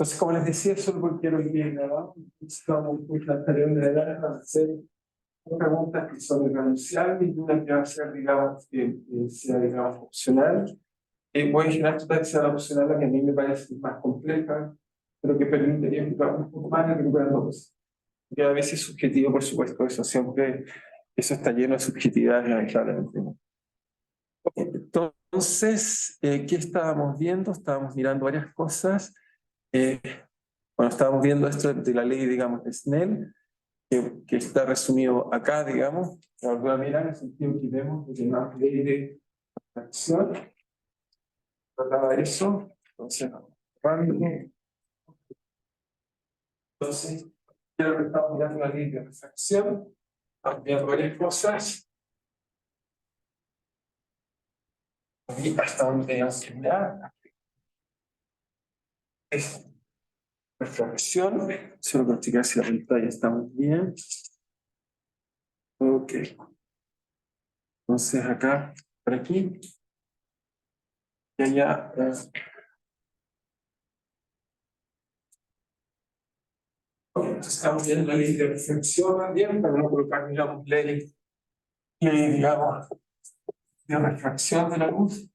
entonces como les decía, solo porque quiero ir grabando, estamos muy anterior de edad para hacer preguntas que son irrenunciables y una que va a ser, digamos, que sea, digamos, opcional. Voy a generar toda que sea opcional, la que a mí me parece más compleja, pero que permitiría explicar un poco más y recuperar dos. Que a veces es subjetivo, por supuesto, eso siempre, eso está lleno de subjetividad, lamentablemente. Entonces, ¿qué estábamos viendo? Estábamos mirando varias cosas. Bueno, estábamos viendo esto de la ley, digamos, de Snell, que está resumido acá, digamos. La voy a mirar en el sentido que vemos que la ley de acción trataba de eso. Entonces, quiero que estamos mirando la ley de refracción. Estamos viendo varias cosas. Y hasta donde enseñar es refracción. Solo para checar si la pantalla está muy bien. Ok. Entonces acá, por aquí. Y allá. Entonces estamos viendo la ley de reflexión también, para no colocar, digamos, ley, digamos, de refracción de la luz.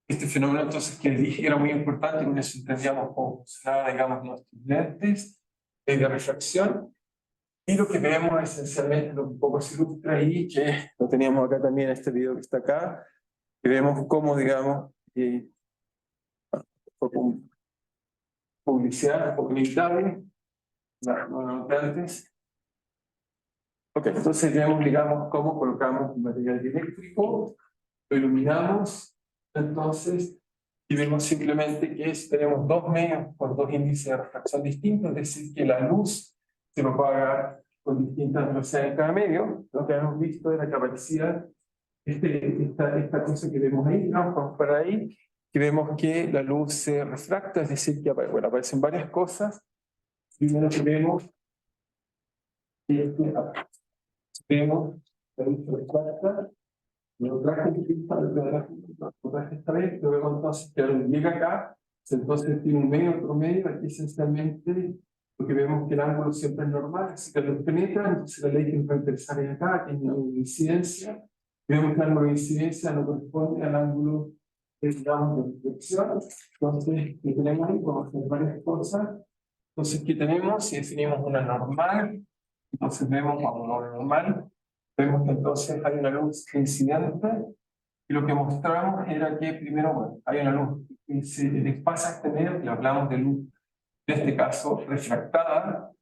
Este fenómeno, entonces, que dije era muy importante, con eso entendíamos cómo funcionaba, digamos, nuestros lentes de refracción. Y lo que vemos esencialmente, lo que un poco se ilustra ahí, que lo teníamos acá también en este video que está acá, que vemos cómo, digamos, publicidad, un poco inevitable, no antes. Ok, entonces vemos, digamos, cómo colocamos un material eléctrico, lo iluminamos, entonces, y vemos simplemente que tenemos dos medios con dos índices de refracción distintos, es decir, que la luz se propaga con distintas velocidades en cada medio. Lo que hemos visto era que aparecía esta cosa que vemos ahí, ¿no? Vamos para ahí, que vemos que la luz se refracta, es decir, que bueno, aparecen varias cosas. Primero que vemos vemos la luz se refracta, lo traje esta vez, lo vemos entonces que llega acá, entonces tiene un medio, otro medio, aquí esencialmente lo que vemos que el ángulo siempre es normal, así que lo penetra, entonces la ley que nos va a interesar es acá, que es la incidencia, vemos que el ángulo de incidencia no corresponde al ángulo digamos, de reflexión, entonces, ¿qué tenemos ahí? Vamos a hacer varias cosas, entonces, ¿qué tenemos? Si definimos una normal, entonces vemos a una normal, vemos que entonces hay una luz incidente, y lo que mostramos era que primero, bueno, hay una luz que se pasa este medio, que hablamos de luz, en este caso, refractada,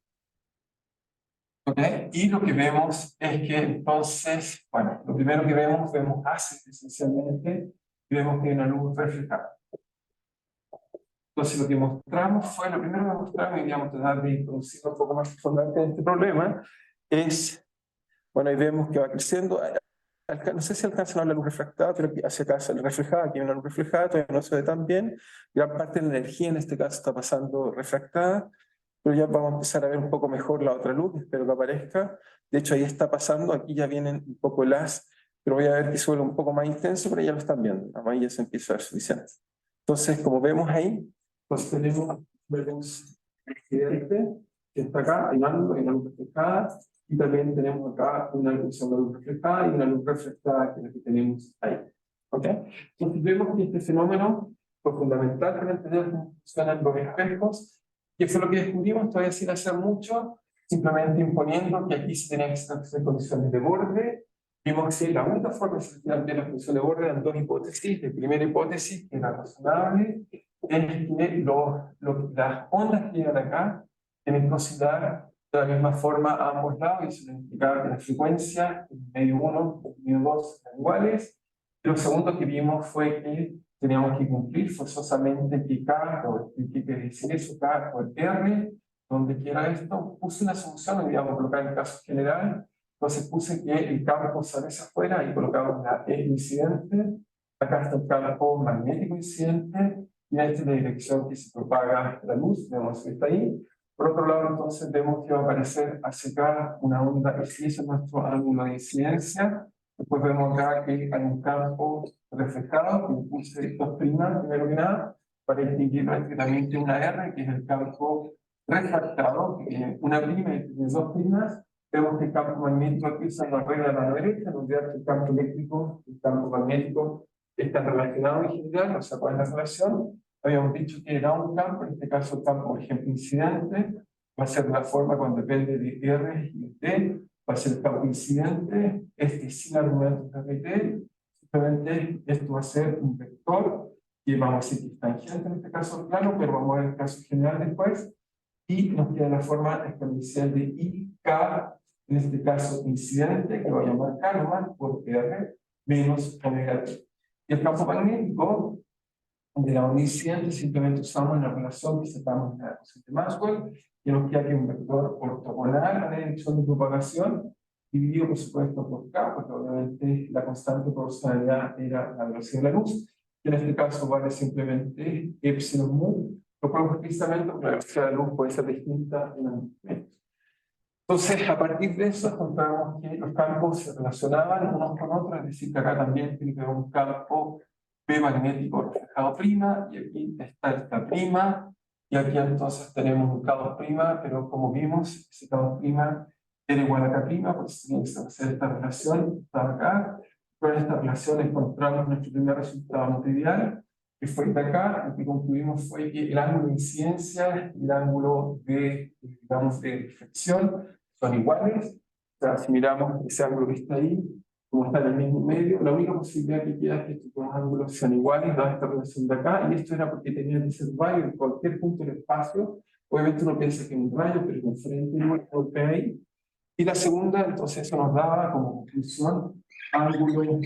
¿okay? Y lo que vemos es que entonces, bueno, lo primero que vemos ácido esencialmente, y vemos que hay una luz reflejada. Entonces lo que mostramos fue, lo primero que mostramos, y digamos, tratar de introducir un poco más profundamente en este problema, es, bueno, ahí vemos que va creciendo, no sé si alcanzan a ver la luz refractada, pero hacia acá sale reflejada, aquí hay una luz reflejada, todavía no se ve tan bien, gran parte de la energía en este caso está pasando refractada, pero ya vamos a empezar a ver un poco mejor la otra luz, espero que aparezca, de hecho ahí está pasando, aquí ya vienen un poco las, pero voy a ver que suele un poco más intenso, pero ya lo están viendo, ahí ya se empieza a ver suficiente. Entonces, como vemos ahí, pues tenemos incidente, que está acá, hay una luz reflejada, y también tenemos acá una luz reflejada y una luz reflectada, que es la que tenemos ahí. ¿Ok? Entonces vemos que este fenómeno fue fundamental para entender cómo funcionan los espejos, y fue lo que descubrimos todavía sin hacer mucho, simplemente imponiendo que aquí se tenían que hacer condiciones de borde. Vimos que la única forma de la función de borde eran dos hipótesis. La primera hipótesis, que era razonable, es que las ondas que llegan acá tienen que oscilar de la misma forma a ambos lados, y se indicaba que la frecuencia medio 1 y medio 2 eran iguales. Y lo segundo que vimos fue que teníamos que cumplir forzosamente que K, o que decir eso, K o R, donde quiera esto, puse una solución, digamos, colocar en el caso general. Entonces puse que el campo sale hacia afuera y colocamos la E incidente. Acá está el campo magnético incidente, y esta es la dirección que se propaga la luz, vemos que está ahí. Por otro lado, entonces vemos que va a aparecer hacia acá una onda, y ese es nuestro ángulo de incidencia. Después vemos acá que hay un campo reflejado, que puse 2' primero que nada, para distinguir rápidamente una R, que es el campo refractado, que tiene una prima y tiene 2 primas. Vemos que el campo magnético aquí usa la regla de la mano derecha, donde el campo eléctrico y el campo magnético están relacionados en general, o sea, ¿cuál es la relación? Habíamos dicho que era un campo, en este caso el campo, por ejemplo, incidente, va a ser de la forma cuando depende de R y de T, va a ser el campo incidente, sin argumentos de RT, simplemente esto va a ser un vector, que vamos a decir que es tangente en este caso plano, pero vamos a ver el caso general después, y nos queda la forma exponencial de IK, en este caso incidente, que lo voy a llamar K nomás, por R, menos omega T. Y el campo magnético, de la onda incidente, simplemente usamos la relación que sacamos en la ecuación de Maxwell, que nos queda que un vector ortogonal a la dirección de propagación, dividido por supuesto por K, porque obviamente la constante de proporcionalidad era la velocidad de la luz, que en este caso vale simplemente epsilon mu, lo cual precisamente porque la velocidad de la luz puede ser distinta en ambos momentos. Entonces, a partir de eso, encontramos que los campos se relacionaban unos con otros, es decir, que acá también tiene que haber un campo P magnético reflejado prima, y aquí está esta prima, y aquí entonces tenemos un K2 prima, pero como vimos, ese K2 prima era igual a K prima, pues tiene que hacer esta relación, está acá. Con esta relación encontramos nuestro primer resultado no trivial, que fue de acá. Lo que concluimos fue que el ángulo de incidencia y el ángulo de, digamos, de reflexión son iguales. O sea, si miramos ese ángulo que está ahí, como está en el mismo medio, la única posibilidad que queda es que estos dos ángulos sean iguales, dada esta relación de acá, y esto era porque tenían que ser rayos en cualquier punto del espacio. Obviamente uno piensa que es un rayo, pero con frente igual golpea ahí. Y la segunda, entonces eso nos daba como conclusión ángulo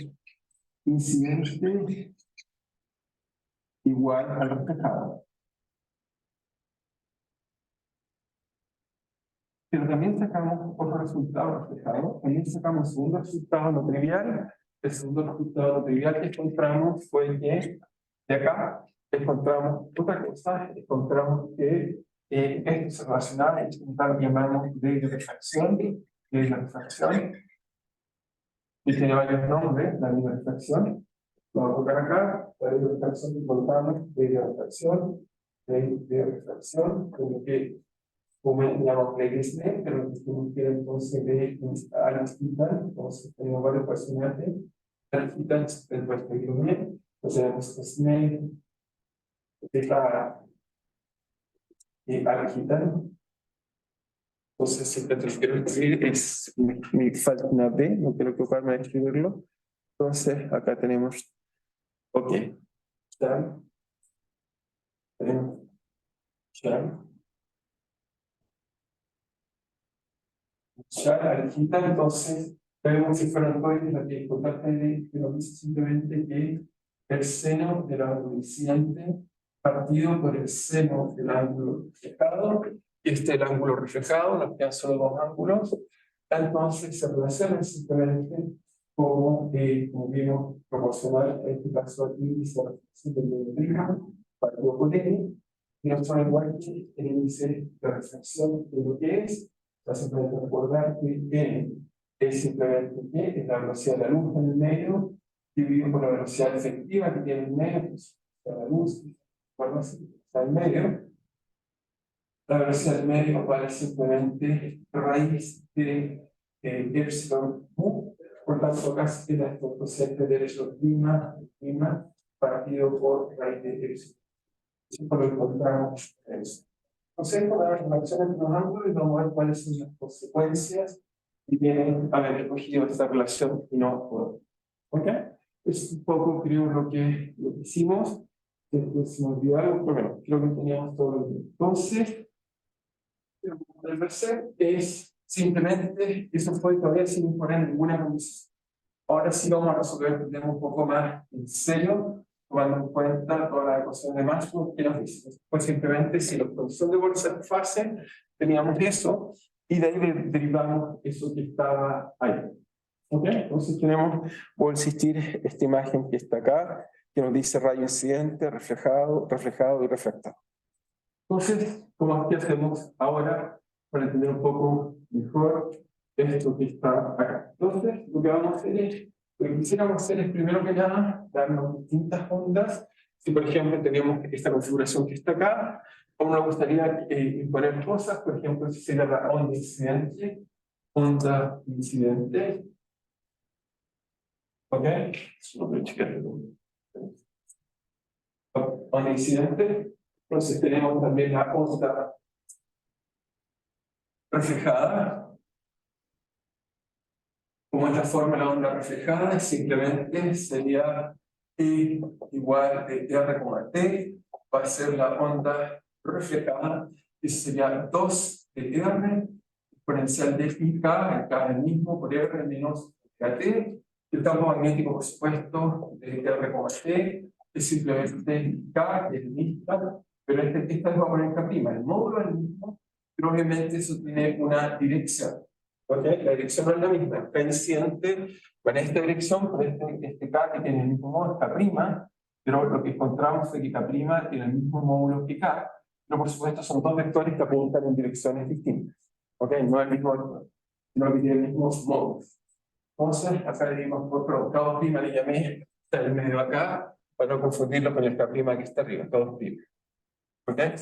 incidente igual al reflejado. Pero también sacamos otro resultado reflejado, también sacamos un segundo resultado no trivial. El segundo resultado no trivial que encontramos fue que de acá encontramos otra cosa, encontramos que esto se relaciona, lo llamamos de refracción, y tiene varios nombres, la misma refracción. Lo vamos a colocar acá, la de refracción que encontramos, de refracción, como que como llamamos Disney, pero que entonces de Alquita, entonces tenemos varios personajes. Alquita es el perspectiva bien, entonces tenemos Snake, Alquita. Entonces, siempre te quiero escribir, me falta una B, no quiero ocuparme de escribirlo. Entonces, acá tenemos, ok, ya, tenemos, ya. Ya Alquita, entonces, vemos si fueron todos la que importante que nos dice simplemente que el seno del ángulo incidente partido por el seno del ángulo reflejado, y este es el ángulo reflejado, nos quedan solo dos ángulos, entonces se relacionan simplemente como vimos proporcional, en este caso aquí, índice de reflexión del medio prima, partido por N, y nos son igual que el índice de reflexión de lo que es. Simplemente recordar que N es simplemente que es la velocidad de la luz en el medio, dividido por la velocidad efectiva que tiene el medio, pues, la luz, bueno, está en medio. La velocidad del medio vale simplemente raíz de epsilon mu, por tanto, acá queda esto cociente derecho prima partido por raíz de epsilon. Siempre lo encontramos en eso. Entonces, con la relación entre los ángulos, y vamos a ver cuáles son las consecuencias que tienen haber escogido esta relación y no otra. ¿Ok? Es un poco, creo, lo que hicimos. Después se me olvidó algo, pero bueno, creo que teníamos todo lo que. Entonces, lo que podemos hacer es simplemente, eso fue todavía sin imponer ninguna condición. Ahora sí vamos a resolver el tema un poco más en serio, tomando en cuenta toda la ecuación de Maxwell que nos dice. Pues simplemente, si la producción de bolsa en fase, teníamos eso, y de ahí derivamos eso que estaba ahí. ¿Ok? Entonces tenemos, voy a insistir, esta imagen que está acá, que nos dice rayo incidente, reflejado y refractado. Entonces, ¿cómo es que hacemos ahora para entender un poco mejor esto que está acá? Entonces, lo que vamos a hacer es Lo que quisiéramos hacer es, primero que nada, darnos distintas ondas. Si, por ejemplo, tenemos esta configuración que está acá, como nos gustaría imponer cosas, por ejemplo, si sería la onda incidente, ¿ok? Onda incidente. Entonces tenemos también la onda reflejada. Como esta forma la onda reflejada simplemente sería I igual de R como T, va a ser la onda reflejada, y sería 2 de R exponencial de I K, el K es el mismo por R menos T. El campo magnético, por supuesto, de R como T, es simplemente K, que es el mismo, pero esta es va a poner K', el módulo es el mismo, pero obviamente eso tiene una dirección. ¿Okay? La dirección no es la misma, K incidente va en esta dirección, por este K que tiene el mismo módulo, K', pero lo que encontramos es que K' tiene el mismo módulo que K, pero por supuesto son dos vectores que apuntan en direcciones distintas. ¿Okay? No es el mismo vector, sino que tiene el mismo módulo. Entonces, acá le dimos por K', le llamé, está en el medio acá, para no confundirlo con el K' que está arriba, K'. ¿Okay?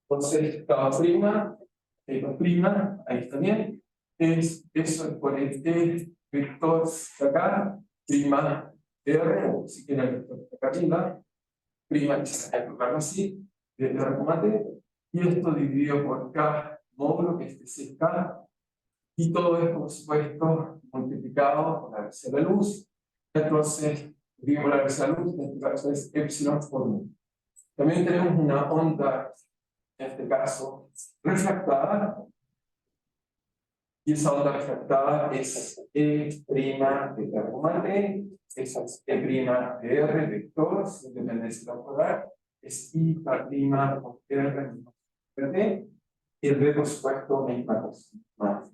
Entonces, K', ahí está bien. Es eso por este vector de acá, prima R, o si quieren el vector de acá arriba, prima, y se colocarlo así, de R, T, y esto dividido por K módulo, que este es K, y todo es, por supuesto, multiplicado por la velocidad de la luz. Entonces, digo la velocidad de la luz, en este caso es epsilon por 1. También tenemos una onda, en este caso, refractada, y esa onda refractada es E' de R, esa es E' de R, vector, sin dependencia polar, es I' por R menos T, y el B, por supuesto, misma cosa, más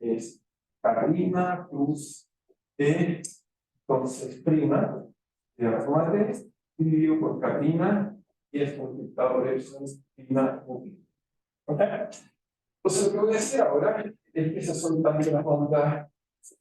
es K' plus E, entonces prima de R, dividido por K', y es multiplicado por epsilon prima útil. ¿Ok? Entonces, lo que voy a decir ahora es que esas son también las ondas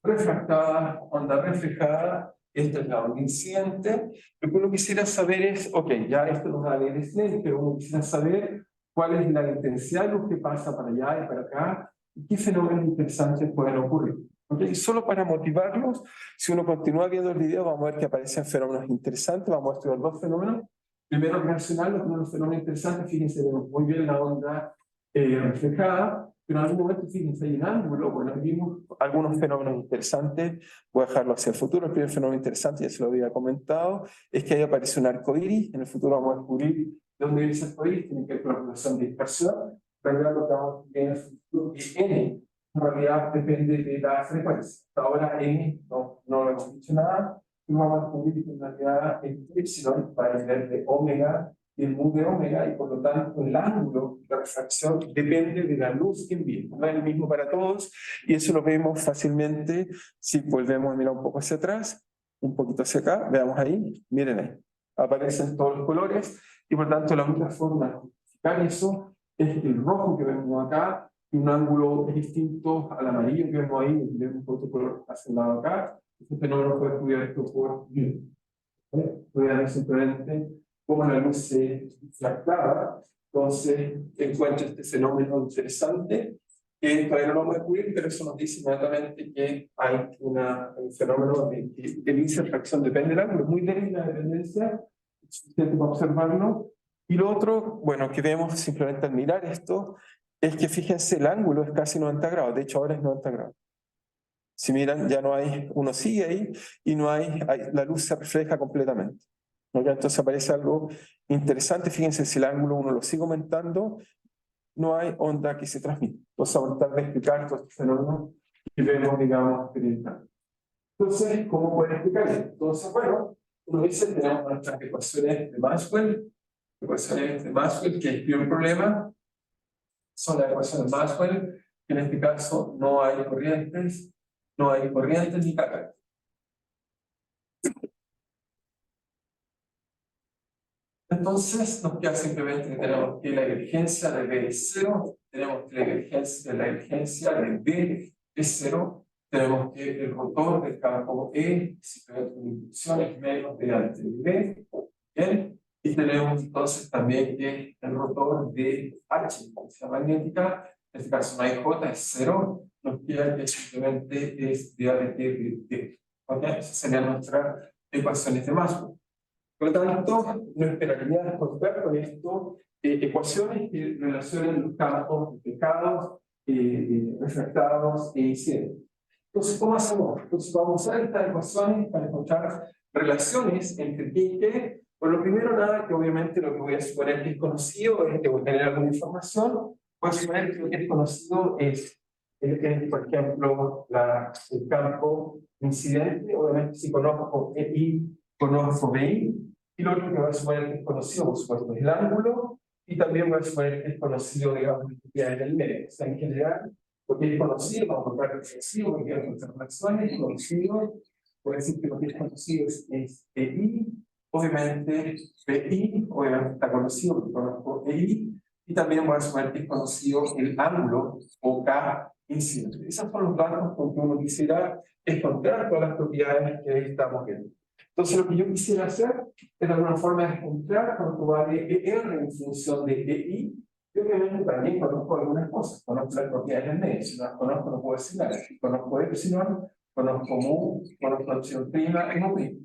refractadas, onda reflejada, esta es la onda incidente. Lo que uno quisiera saber es, ok, ya esto nos da la dirección, pero uno quisiera saber cuál es la intensidad de luz que pasa para allá y para acá, y qué fenómenos interesantes pueden ocurrir. ¿Okay? Solo para motivarlos, si uno continúa viendo el video, vamos a ver que aparecen fenómenos interesantes, vamos a estudiar dos fenómenos. Primero, reaccionar, los primeros fenómenos interesantes, fíjense, vemos muy bien la onda reflejada, pero en algún momento, fíjense, hay un ángulo. Bueno, vimos algunos fenómenos interesantes, voy a dejarlo hacia el futuro. El primer fenómeno interesante, ya se lo había comentado, es que ahí aparece un arco iris. En el futuro vamos a descubrir de dónde viene ese arco iris, tiene que ver con la relación de dispersión. En realidad, lo que vamos a ver en el futuro es N, en realidad depende de la frecuencia. Hasta ahora N no hemos dicho nada, y vamos a descubrir que en realidad el epsilon va a depender de omega, y el mu de omega, y por lo tanto el ángulo de refracción depende de la luz que envía. No es el mismo para todos, y eso lo vemos fácilmente si volvemos a mirar un poco hacia atrás, un poquito hacia acá, veamos ahí, miren ahí, aparecen todos los colores, y por tanto la única forma de justificar eso es el rojo que vemos acá, y un ángulo distinto al amarillo que vemos ahí, y vemos otro color hacia el lado acá. Este fenómeno fue descubierto por Newton. Voy a ver simplemente cómo la luz se refractaba. Entonces encuentro este fenómeno interesante que todavía no lo vamos a descubrir, pero eso nos dice inmediatamente que hay un fenómeno de que el índice de refracción depende del ángulo, muy débil la dependencia, es suficiente para observarlo. Y lo otro, bueno, que vemos simplemente al mirar esto, es que fíjense, el ángulo es casi 90 grados, de hecho ahora es 90 grados. Si miran, ya no hay, uno sigue ahí y no la luz se refleja completamente. ¿Okay? Entonces aparece algo interesante, fíjense, si el ángulo uno lo sigue aumentando, no hay onda que se transmite. Entonces vamos a tratar de explicar todo este fenómeno y vemos, digamos, experimental. Entonces, ¿cómo pueden explicar esto? Entonces, bueno, uno dice, tenemos nuestras ecuaciones de Maxwell, que el primer problema son las ecuaciones de Maxwell, que en este caso no hay corrientes ni cargas. Entonces, nos queda simplemente que tenemos que la divergencia de B es 0, tenemos que la divergencia de B es 0, tenemos que el rotor del campo E, simplemente una inducción es menos de ante B, ¿bien? Y tenemos entonces también que el rotor de H, potencia magnética, en este caso no hay J, es 0, nos queda que simplemente es de ADT de D. ¿Ok? Esas serían nuestras ecuaciones de Maxwell. Por lo tanto, no esperaría encontrar con esto ecuaciones que relacionen los campos reflejados, refractados e incidentes. Entonces, ¿cómo hacemos? Entonces, vamos a usar estas ecuaciones para encontrar relaciones entre T y T. Por lo primero, nada, que obviamente lo que voy a suponer que es conocido es que voy a tener alguna información. Voy a suponer que lo que es conocido es por ejemplo, el campo incidente. Obviamente, si conozco EI, conozco BI. Y lo otro que voy a suponer que es conocido, por supuesto, es el ángulo. Y también voy a suponer que es conocido, digamos, ya en el medio. O sea, en general, porque es conocido, vamos a encontrar excesivo, porque hay muchas relaciones, conocido, puede decir que lo que es conocido es EI, obviamente BI, obviamente está conocido porque conozco EI, y también voy a suponer que es conocido el ángulo o K incidente. Esos son los datos con que uno quisiera encontrar todas las propiedades que estamos viendo. Entonces, lo que yo quisiera hacer es de alguna forma encontrar cuánto vale ER en función de EI. Yo obviamente también conozco algunas cosas, conozco las propiedades del medio, si no las conozco no puedo decir nada. Si conozco epsilon, conozco mu, conozco epsilon prima y mu prima.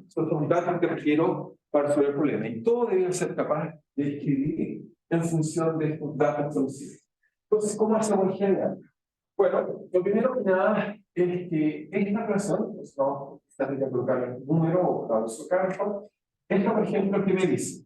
Estos son datos que requiero para resolver el problema. Y todo debería ser capaz de escribir en función de estos datos conocidos. Entonces, ¿cómo hacemos en general? Bueno, lo primero que nada es que esta relación, pues vamos a colocar el número o la uso campo. Esta, por ejemplo, ¿qué me dice?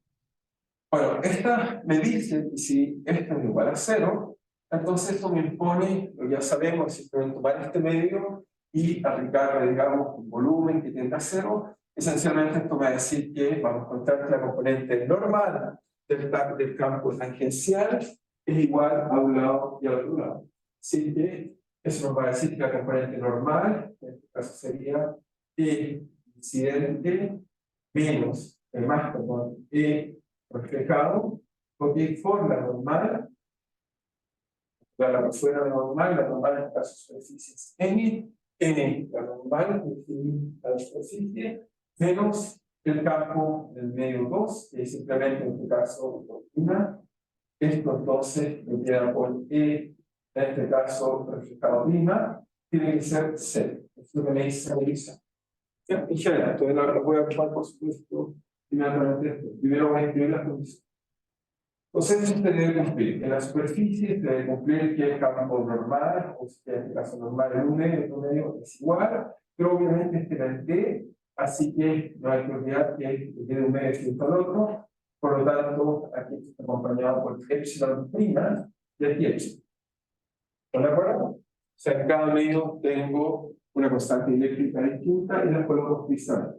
Bueno, esta me dice que si esto es igual a 0, entonces esto me impone, ya sabemos, simplemente tomar este medio y aplicarle, digamos, un volumen que tenga 0. Esencialmente esto me va a decir que vamos a encontrar que la componente normal del campo tangencial es igual a un lado y al otro lado. Así que eso nos va a decir que la componente normal, en este caso sería E incidente menos, más, perdón, E reflejado, porque por la normal, la fuera normal, la normal en este caso superficies N, la normal, la superficie, menos el campo del medio 2, que es simplemente en este caso 1. Esto entonces me queda por E, en este caso reflejado prima, tiene que ser 0. Esto es lo que me dice la división. En general, entonces lo voy a ocupar por supuesto inmediatamente. Primero voy a escribir las condiciones. Entonces, eso se debe cumplir. En la superficie se debe cumplir que el campo normal, o sea, en este caso normal en un medio, otro medio es igual, pero obviamente este era el D, así que no hay que olvidar que tiene un medio junto al otro, por lo tanto, aquí está acompañado por epsilon prima y aquí epsilon. ¿Están de acuerdo? O sea, en cada medio tengo una constante eléctrica distinta y las coloco cristales.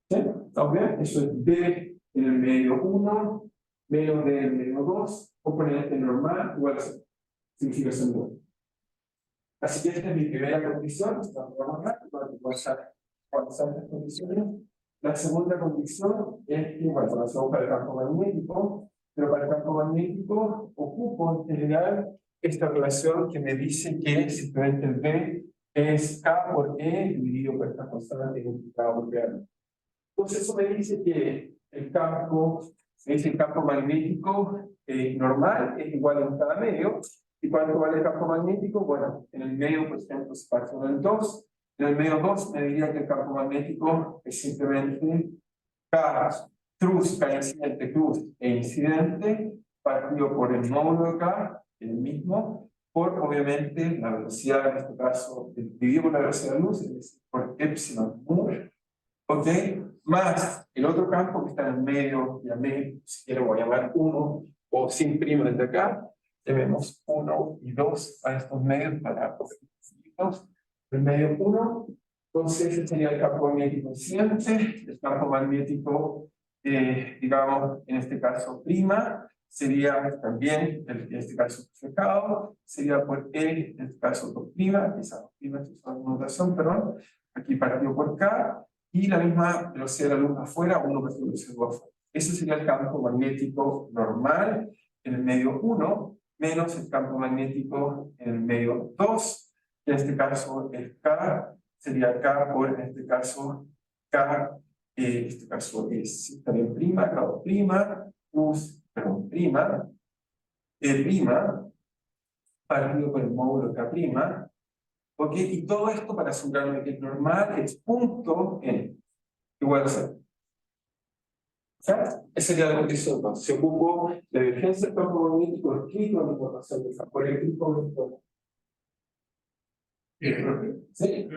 ¿Sí? ¿Está bien? Eso es D en el medio 1, menos D en el medio 2, componente normal igual a 0. Significa ser nulo. Así que esta es mi primera condición. Vamos a pasar estas condiciones. La segunda condición es que, bueno, lo hacemos para el campo magnético, pero para el campo magnético ocupo en general esta relación que me dice que simplemente el B es K por E dividido por esta constante identificada por B. Entonces eso me dice que el campo magnético normal es igual en cada medio. ¿Y cuánto vale el campo magnético? Bueno, en el medio, por ejemplo, se parte uno en 2. En el medio 2 me diría que el campo magnético es simplemente K cruz, K incidente, cruz e incidente, partido por el módulo de K, el mismo, por obviamente la velocidad, en este caso, dividido por la velocidad de la luz, es decir, por epsilon mu. ¿Ok? Más el otro campo que está en el medio, llamé, si quiero voy a llamar 1, o sin prima desde acá, tenemos 1 y 2 a estos medios para el medio 1, entonces ese sería el campo magnético incidente, el campo magnético, digamos, en este caso prima, sería también, en este caso reflejado, sería por E, en este caso 2 prima, esa 2 prima, esa es una notación, perdón, aquí partido por K, y la misma velocidad de la luz afuera, 1 por velocidad de luz afuera. Ese sería el campo magnético normal en el medio 1, menos el campo magnético en el medio 2, en este caso es K, sería K por, en este caso, K, en este caso es también prima, K prima, plus, perdón, prima, prima, partido por el módulo K prima, ¿ok? Y todo esto para asegurarme que es normal es punto N, igual a 0. ¿Sabes? Esa sería la condición. Entonces, se ocupó la divergencia del campo magnético escrito en la información del campo eléctrico. Sí,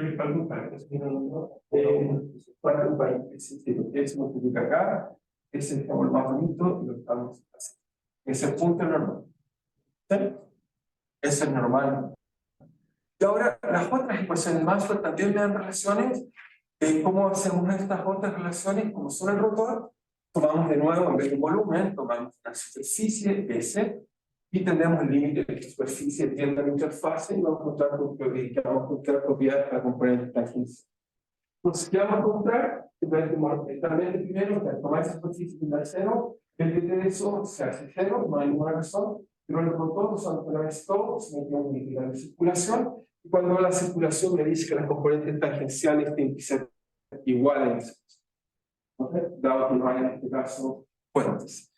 falta un paréntesis, que se multiplica acá, es el campo más bonito y lo estamos haciendo. Ese punto es normal. ¿Sí? Es el normal. Y ahora, las otras ecuaciones de Maxwell también me dan relaciones. ¿Cómo hacemos estas otras relaciones? Como son el rotor, tomamos de nuevo, en vez de un volumen, tomamos una superficie S, y tenemos el límite de esta superficie tiende a la interfase, y vamos a encontrar propiedades para componentes tangenciales. Entonces, ¿qué vamos a encontrar? Fundamentalmente, primero, que al tomar esa superficie y dar 0, el dt de eso se hace 0, no hay ninguna razón, pero el rotor son una vez todo, se mete un límite de circulación, y cuando la circulación me dice que las componentes tangenciales tienen que ser iguales, dado que no hay en este caso fuentes.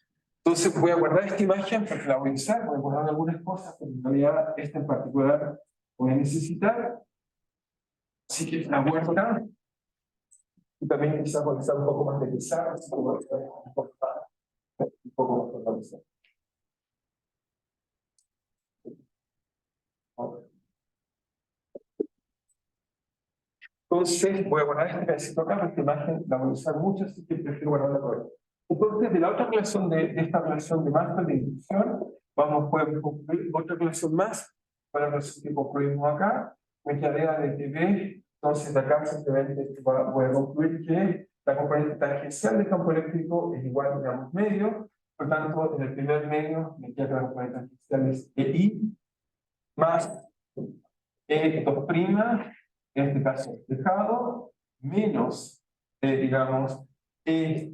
Entonces voy a guardar esta imagen porque la voy a usar, voy a guardar algunas cosas, pero en realidad esta en particular voy a necesitar. Así que la guardo acá. Y también quizás voy a usar un poco más de pizarra, un poco más fortalecido. Entonces voy a guardar este pedacito acá, porque esta imagen la voy a usar mucho, así que prefiero guardarla toda. Entonces, de la otra relación de esta relación de Maxwell de inducción, vamos a poder concluir otra relación más, para la relación que concluimos acá, me quedaría de TV, entonces de acá simplemente voy a concluir que la componente tangencial del campo eléctrico es igual, digamos, medio, por tanto, en el primer medio me queda que la componente tangencial es EI, más E2', en este caso despejado, menos, digamos, E'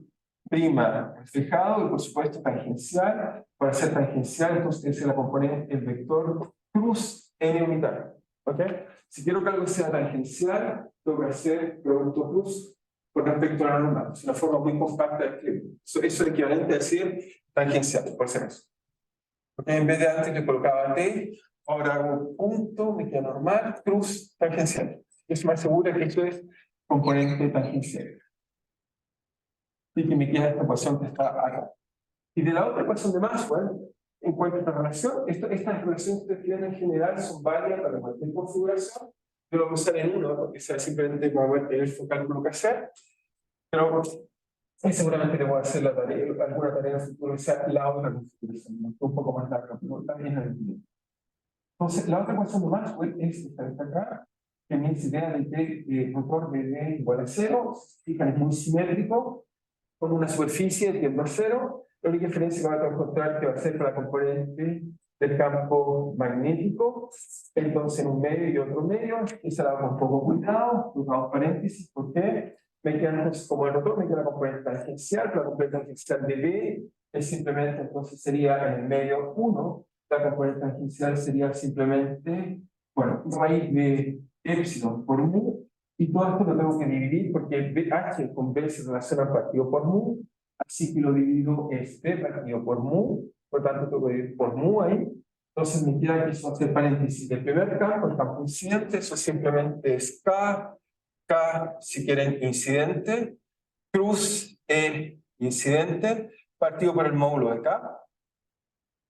despejado y por supuesto tangencial. Para ser tangencial, entonces es la componente, el vector cruz n unitario. ¿Ok? Si quiero que algo sea tangencial, tengo que hacer producto cruz con respecto a la normal. Es una forma muy compacta de escribir. Eso es equivalente a decir tangencial, por ser eso. Porque en vez de antes que colocaba T, ahora hago punto, me queda normal, cruz, tangencial. Es más segura que eso es componente tangencial. Y que me queda esta ecuación que está acá. Y de la otra ecuación de Maxwell, encuentro esta relación. Estas relaciones que ustedes tienen en general son válidas para cualquier configuración. Yo lo voy a usar en uno, porque sea simplemente para poder tener su cálculo que hacer. Pero seguramente le voy a hacer la tarea, alguna tarea en el futuro, que sea la otra configuración, un poco más larga, pero también es el. Entonces, la otra ecuación de Maxwell es esta acá, que me dice idea de que el rotor de D igual a 0, fijan, es muy simétrico, con una superficie tiende a 0. La única diferencia que va a encontrar que va a ser para la componente del campo magnético, entonces en un medio y otro medio, esa la hago con poco cuidado, colocamos paréntesis, ¿por qué? Me queda entonces como el rotor, me queda la componente tangencial, la componente tangencial de D es simplemente, entonces sería en el medio 1, la componente tangencial sería simplemente, bueno, raíz de epsilon por mu, y todo esto lo tengo que dividir porque H con B se relaciona partido por mu, así que lo divido es B partido por mu, por tanto tengo que dividir por mu ahí. Entonces me queda que eso hace paréntesis del primer campo, el campo incidente, eso simplemente es K, si quieren incidente, cruz E incidente, partido por el módulo de K,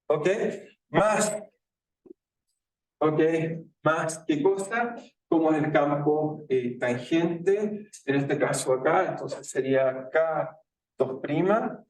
¿ok? Más, ¿ok? Más, ¿qué cosa? Como es el campo tangente, en este caso acá, entonces sería K2',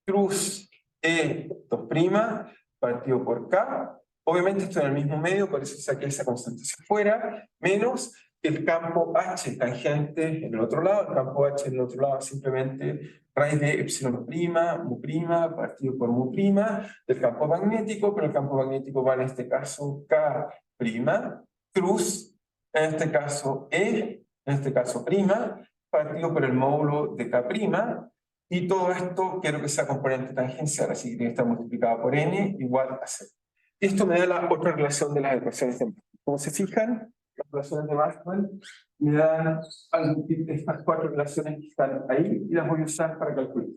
cruz E2', partido por K. Obviamente estoy en el mismo medio, por eso saqué esa constante hacia afuera, menos el campo H tangente en el otro lado. El campo H en el otro lado simplemente raíz de epsilon prima, mu prima, partido por mu prima, del campo magnético, pero el campo magnético va en este caso K prima, cruz, en este caso E, en este caso prima, partido por el módulo de K prima, y todo esto quiero que sea componente tangencial, así que tiene que estar multiplicado por n igual a 0. Esto me da la otra relación de las ecuaciones de Maxwell. Como se fijan, las relaciones de Maxwell me dan estas cuatro relaciones que están ahí y las voy a usar para calcular.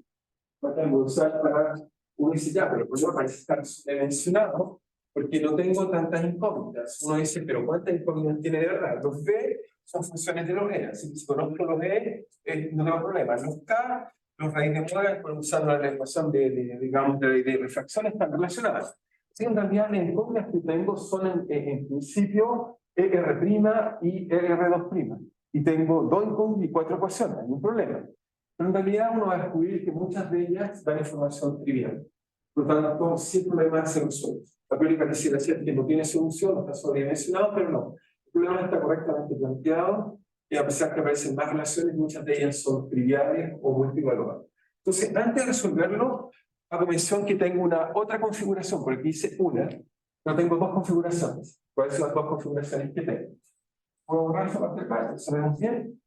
Voy a usar para, uno dice ya, pero pues yo parece estar mencionado porque no tengo tantas incógnitas. Uno dice, pero ¿cuántas incógnitas tiene de verdad? Los V son funciones de los E, así que si conozco los E, no tengo problema. Los K, los raíz de Morgan, por usar la ecuación digamos, de refracción, están relacionadas. Sí, en realidad las incógnitas que tengo son en principio R' y R2'. Y tengo dos incógnitas y cuatro ecuaciones, no hay un problema. Pero en realidad uno va a descubrir que muchas de ellas dan información trivial. Por lo tanto, sí el problema se resuelve. La priori pareciera ser que no tiene solución, está sobredimensionado, pero no. El problema está correctamente planteado y a pesar que aparecen más relaciones, muchas de ellas son triviales o multivaluables. Entonces, antes de resolverlo, hago mención que tengo una otra configuración, porque dice una, pero tengo dos configuraciones. ¿Cuáles son las dos configuraciones que tengo? Puedo borrar esa parte acá, ¿sabemos bien?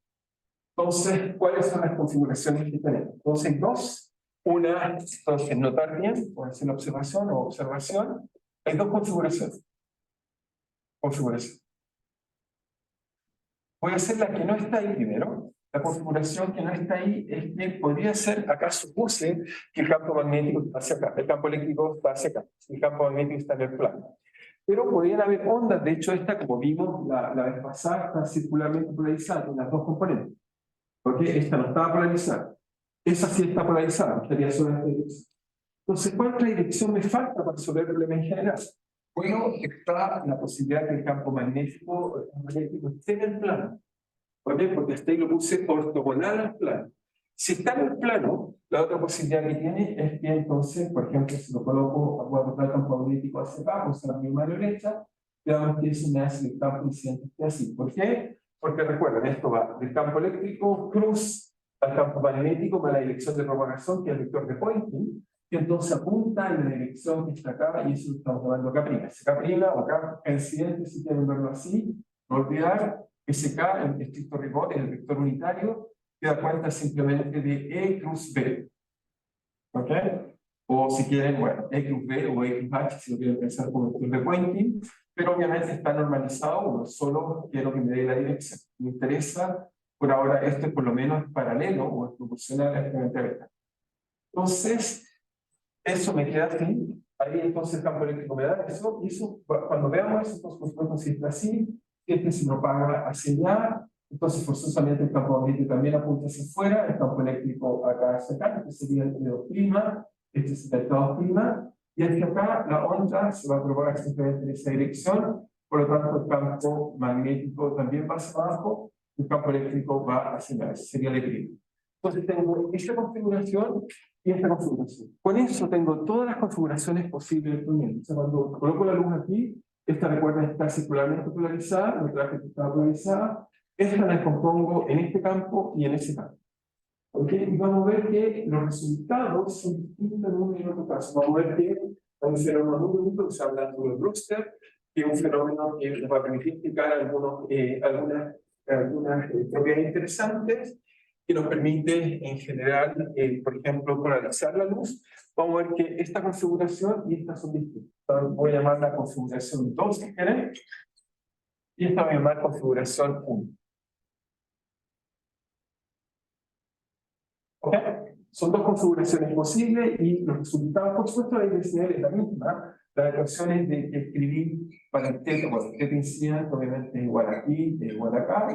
Entonces, ¿cuáles son las configuraciones que tenemos? Entonces, hay dos. Una, entonces, notar bien, puede ser observación o observación. Hay dos configuraciones. Configuración. Voy a hacer la que no está ahí primero. La configuración que no está ahí es que podría ser, acá supuse que el campo magnético está hacia acá, el campo eléctrico está hacia acá, el campo magnético está en el plano. Pero podrían haber ondas, de hecho esta, como vimos la vez pasada, está circularmente polarizada con las dos componentes. Porque esta no estaba polarizada. Esa sí está polarizada, estaría sobre esta dirección. Entonces, ¿cuánta dirección me falta para resolver el problema en general? Bueno, está la posibilidad que el campo magnético esté en el plano. ¿Por qué? Porque hasta ahí lo puse ortogonal al plano. Si está en el plano, la otra posibilidad que tiene es que entonces, por ejemplo, si lo coloco, voy a botar el campo magnético hacia acá, pues a la misma derecha, veamos que eso me hace el campo incidente esté así. ¿Por qué? Porque recuerden, esto va del campo eléctrico cruz al campo magnético para la dirección de propagación, que es el vector de Poynting, que entonces apunta en la dirección que está acá, y eso lo estamos llamando K'. Si K' o K incidente, si quieren verlo así, no olvidar, SK, en estricto rigor, es el vector unitario, que da cuenta simplemente de E cruz B. ¿Ok? O si quieren, bueno, E cruz B o E cruz H, si lo quieren pensar como vector de Poynting, pero obviamente está normalizado, uno solo quiero que me dé la dirección. Me interesa, por ahora, esto es por lo menos paralelo o es proporcional a este vector. Entonces, eso me queda así. Ahí entonces el campo eléctrico me da eso, y eso, cuando veamos eso, entonces por supuesto si está así, este se propaga hacia allá, entonces forzosamente el campo magnético también apunta hacia afuera, el campo eléctrico acá hacia acá, este sería el E2', este sería el K2', y hacia acá la onda se va a propagar simplemente en esa dirección, por lo tanto el campo magnético también va hacia abajo, el campo eléctrico va hacia allá, ese sería el E'. Entonces tengo esta configuración y esta configuración. Con eso tengo todas las configuraciones posibles del movimiento. O sea, cuando coloco la luz aquí, esta recuerda está circularmente polarizada, me traje que estaba polarizada, esta la compongo en este campo y en ese campo. ¿Okay? Y vamos a ver que los resultados son distintos en uno y en otro caso. Vamos a ver que hay un fenómeno muy bonito que se habla de Brewster, que es un fenómeno que nos va a permitir explicar algunas propiedades interesantes, que nos permite en general, por ejemplo, polarizar la luz. Vamos a ver que esta configuración y esta son distintas. Voy a llamar la configuración 2 si quieren, y esta voy a llamar configuración 1. ¿Ok? Son dos configuraciones posibles y los resultados, por supuesto, la intensidad es la misma. Las ecuaciones de que escribí para el θ, bueno, el θ incidente obviamente es igual aquí, es igual acá,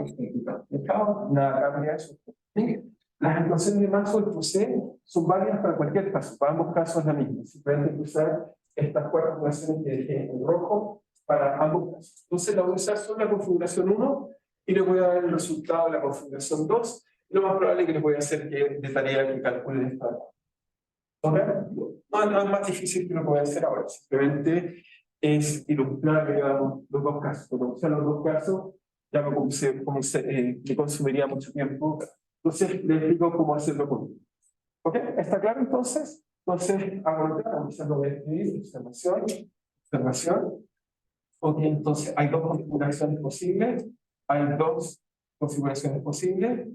nada cambia eso. ¿Sí? Las ecuaciones de Maxwell poseen son válidas para cualquier caso, para ambos casos es la misma. Simplemente hay que usar estas cuatro ecuaciones que dejé en rojo para ambos casos. Entonces la voy a usar solo la configuración 1 y le voy a dar el resultado de la configuración 2. Lo más probable que les voy a hacer que de tarea que calculen esta. ¿Okay? No es más difícil que lo que voy a hacer ahora, simplemente es ilustrar, digamos, los dos casos. Cuando usar los dos casos, ya me consumiría mucho tiempo. Entonces, les explico cómo hacerlo conmigo. ¿Ok? ¿Está claro entonces? Entonces, ahora quizás lo voy a escribir, observación, observación. Ok, entonces hay dos configuraciones posibles. Hay dos configuraciones posibles.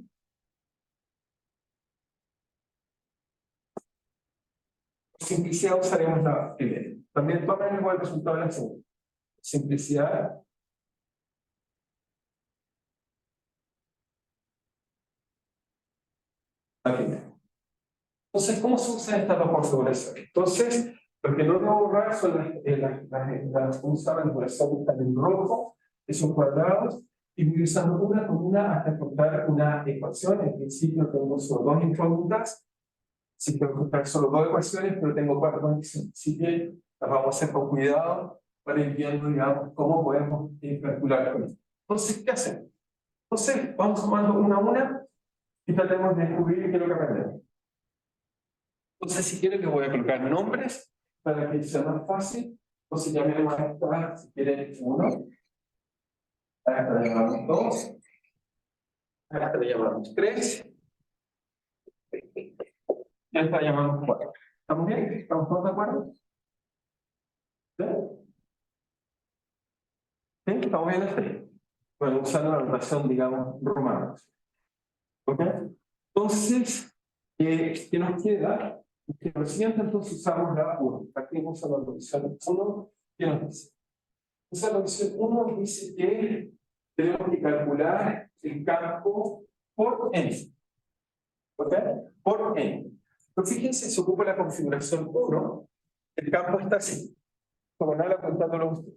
Simplicidad usaremos la primera. También tomen igual el resultado de la segunda. Simplicidad Aquí. Entonces, ¿cómo se usan estas dos configuraciones? Entonces, lo que no debo borrar son las manipulaciones que están en rojo, que son cuadrados, y voy usando una por una hasta encontrar una ecuación. En principio tengo solo dos incógnitas, así que voy a encontrar solo dos ecuaciones, pero tengo cuatro condiciones. Así que las vamos a hacer con cuidado para ir viendo, digamos, cómo podemos calcular con esto. Entonces, ¿qué hacemos? Entonces, vamos tomando una a una y tratemos de descubrir qué es lo que aprendemos. Entonces, si quieren, les voy a colocar nombres para que sea más fácil. Entonces, llamemos a esta, si quieren, 1. A esta le llamamos 2. A esta le llamamos 3. Y a esta le llamamos 4. ¿Estamos bien? ¿Estamos todos de acuerdo? ¿Sí? ¿Sí? ¿Estamos bien así? Bueno, usando la notación, digamos, romana. ¿Ok? Entonces, ¿qué nos queda? Que lo siguiente, entonces usamos la 1. Aquí usamos la notación 1. ¿Qué nos dice? Entonces, la notación 1 dice que tenemos que calcular el campo por n. ¿Ok? Por n. Pero fíjense, se ocupa la configuración 1, el campo está así. Como nada apuntándolo a usted.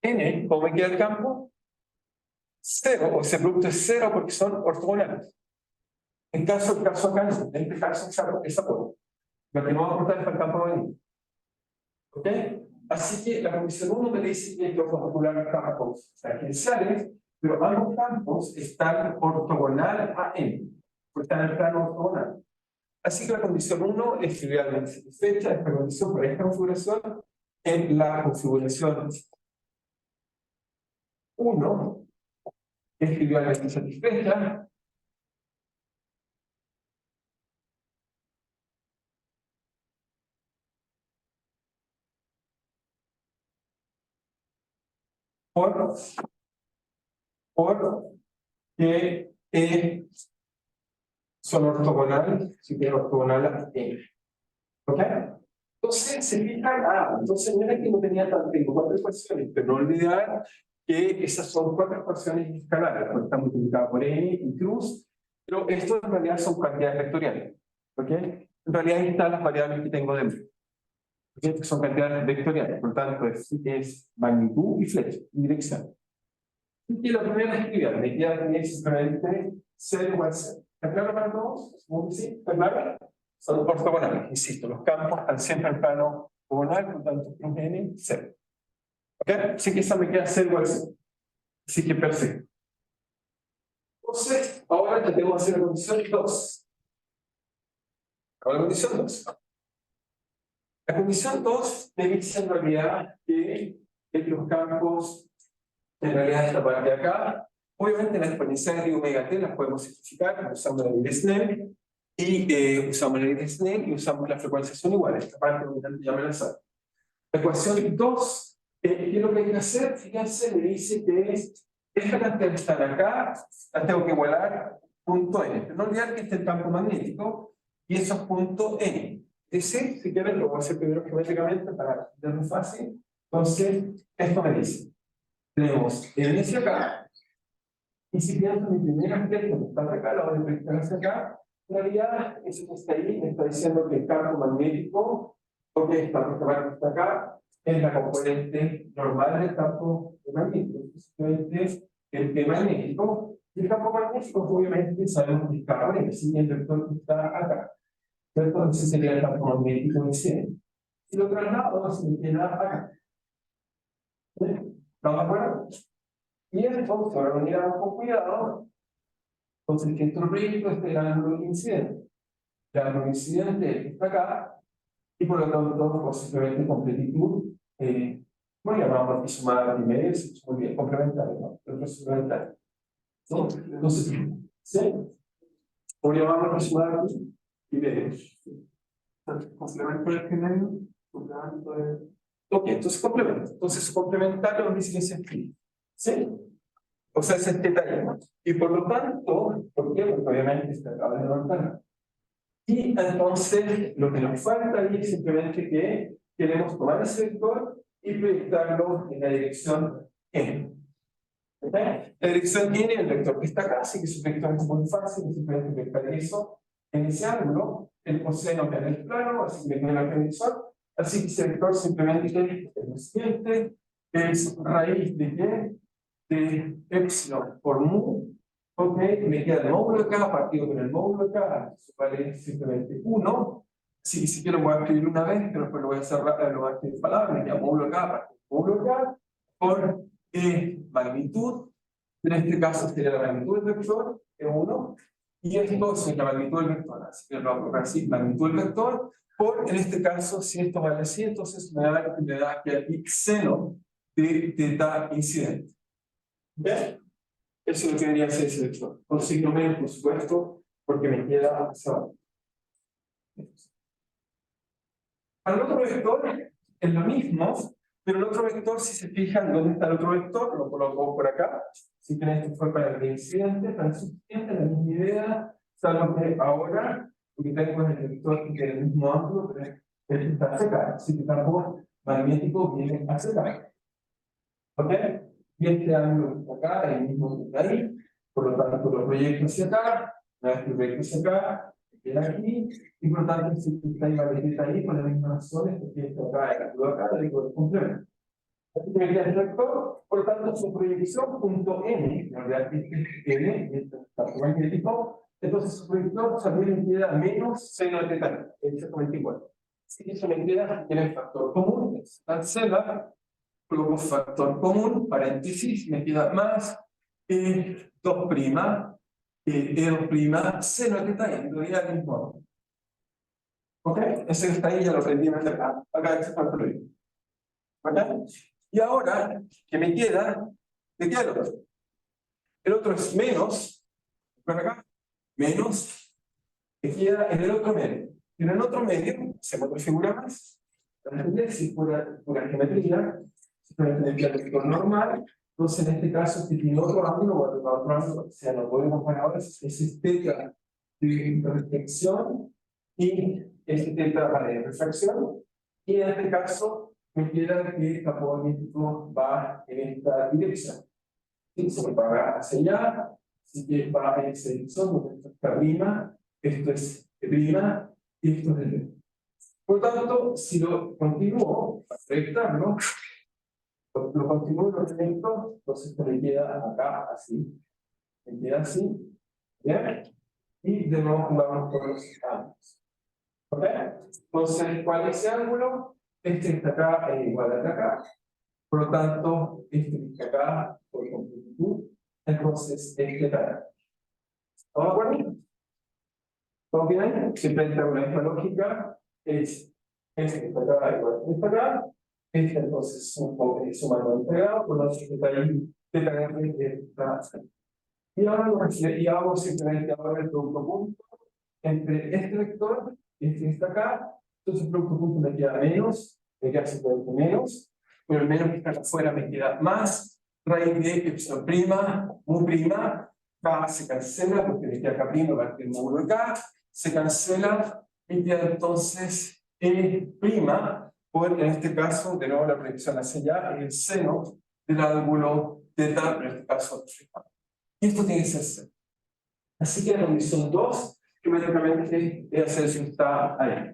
N, ¿cómo me queda el campo? 0, o ese producto es 0 porque son ortogonales. El caso acá, en este caso es apoyo. Lo que no va a aportar es para el campo de n. ¿Ok? Así que la condición 1 me dice que hay que calcular campos tangenciales, pero ambos campos están ortogonal a n, porque están en el plano ortogonal. Así que la condición 1 es trivialmente satisfecha, esta condición para esta configuración, en la configuración 1 es trivialmente satisfecha. Por que son ortogonales, si tienen ortogonal a n. ¿Ok? Entonces, se fijan, entonces mira que no tenía tengo 4 ecuaciones, pero no olvidar que esas son 4 ecuaciones escalares, porque están multiplicadas por n y cruz, pero esto en realidad son cantidades vectoriales. ¿Ok? En realidad ahí están las variables que tengo dentro. ¿Okay? Que son cantidades vectoriales, por lo tanto es magnitud y flecha, y dirección. Y la primera es trivial, me queda también simplemente 0 igual 0. ¿Está claro para todos? ¿Sí? ¿Está claro? Son ortogonales, insisto, los campos están siempre en plano ortogonal, por lo tanto, cruz n, 0. ¿Ok? Así que esa me queda 0 igual 0. Así que perfecto. Entonces, ahora tenemos que hacer la condición 2. Ahora la condición 2. La condición 2 me dice en realidad que los campos, en realidad esta parte de acá, obviamente las exponenciales de omega t las podemos simplificar usando la ley de Snell, y usamos la ley de Snell y usamos las frecuencias son iguales. Esta parte ya me la sabe. La ecuación 2, ¿qué es lo que hay que hacer? Fíjense, me dice que esta cantidad que está acá, la tengo que igualar punto n. Pero no olvidar que este es el campo magnético y eso es punto n. Es decir, si quieren, lo voy a hacer primero geométricamente para hacerlo fácil. Entonces, esto me dice: tenemos n hacia acá, y si pienso en mi primer aspecto que está acá, la voy a investigar hacia acá, en realidad, eso que está ahí me está diciendo que el campo magnético, porque esta parte que está acá, es la componente normal del campo magnético. Simplemente el P magnético, y el campo magnético, obviamente, sabemos que está por el vector que está acá. Entonces sería el campo magnético incidente. Si lo traslado, se me queda acá. ¿Estamos de acuerdo? Y entonces, ahora lo miramos con cuidado. Entonces, el centro rígido es el ángulo incidente. El ángulo incidente está acá, y por lo tanto, pues simplemente completitud, bueno, llamamos aquí sumada primero, es muy bien, complementario, ¿no? El otro es suplementario. ¿No? Entonces, ¿sí? ¿Cómo llamamos aquí sumada aquí? Primero. Complemento del primero, complemento del... Ok, entonces complemento. Entonces, complementario nos dice que se escribe. ¿Sí? O sea, es este talla. Y por lo tanto, ¿por qué? Porque obviamente se acaba de levantar. Y entonces, lo que nos falta ahí es simplemente que queremos tomar ese vector y proyectarlo en la dirección n. ¿Okay? La dirección N, el vector que está acá, así que su vector es muy fácil, es simplemente vector eso en ese ángulo, el coseno que en el plano, así que tiene la predicción, así que ese vector simplemente es lo siguiente, es raíz de ¿qué? De epsilon por mu, ok, me queda el módulo de K partido con el módulo de K, eso vale simplemente 1, así que si quiero voy a escribir una vez, pero después lo voy a hacer rápido, lo voy a escribir en palabras, me queda módulo de K partido con módulo de K, por magnitud, en este caso sería la magnitud del vector, E1, y esto es la magnitud del vector, así que lo voy a colocar así, magnitud del vector, por, en este caso, si esto vale así, entonces me da que aquí seno de teta incidente. ¿Bien? Eso es lo que debería ser ese vector. Con signo menos, por supuesto, porque me queda hacia abajo. Para el otro vector es lo mismo, pero el otro vector, si se fijan, ¿dónde está el otro vector? Lo coloco por acá. Si que esto fue para el incidente, para el subsiguiente, la misma idea, salvo que ahora lo que tengo es el vector que tiene el mismo ángulo, pero este está hacia acá. Así que el campo magnético viene hacia acá. ¿Ok? Y este ángulo que está acá, el mismo que está ahí, por lo tanto lo proyecto hacia acá, una vez que proyecto hacia acá, queda aquí, y por lo tanto si está ahí, vale que está ahí, por las mismas razones, porque esto acá, el ángulo acá, le digo el complemento. Así que me queda el vector, por lo tanto su proyección punto n, en realidad este n, este campo magnético, entonces su proyección también me queda menos seno de teta, exactamente igual. Así que eso me queda, tiene el factor común, es cancela, coloco factor común, paréntesis, me queda más 2', E2', seno de teta, en realidad el mismo. ¿Ok? Ese que está ahí ya lo aprendí en acá. Acá este factor lo digo. ¿Ok? Y ahora, ¿qué me queda? ¿Me queda el otro? El otro es menos, por acá, menos, me queda en el otro medio. En el otro medio, hacemos otra figura más, para entender si pura geometría, si puede tener el vector normal, entonces en este caso, si tiene otro ángulo, o otro ángulo, o sea, lo podemos poner ahora, es teta de reflexión y es teta de refracción, y en este caso, me queda que el campo magnético va en esta dirección. ¿Sí? Se propaga hacia allá, así que va en esa dirección, donde esto está prima, esto es prima, y esto es el. Por tanto, si lo continúo, para proyectarlo, lo continúo y lo proyecto, entonces esto me queda acá así, me queda así, ¿bien? Y de nuevo jugamos con los ángulos. ¿Ok? Entonces, ¿cuál es ese ángulo? Este que está acá es igual al de acá. Por lo tanto, este que está acá, por completitud, entonces este está acá. ¿Estamos de acuerdo? ¿Todo bien? Siempre entra una misma lógica. Es este que está acá igual a este que está acá. Este entonces sumando integrado, por lo tanto está ahí, teta r está acá. Y ahora y hago simplemente ahora el producto punto entre este vector y este que está acá. Entonces el producto punto me queda menos, me queda simplemente menos, pero el menos que está afuera me queda más, raíz de epsilon prima, mu prima, K se cancela porque me queda acá prima, va a tener el módulo de K, se cancela y queda entonces E prima, por en este caso, de nuevo la proyección hacia allá, es el seno del ángulo teta, en este caso, y esto tiene que ser cero. Así que la condición 2, que básicamente es hacer si está ahí.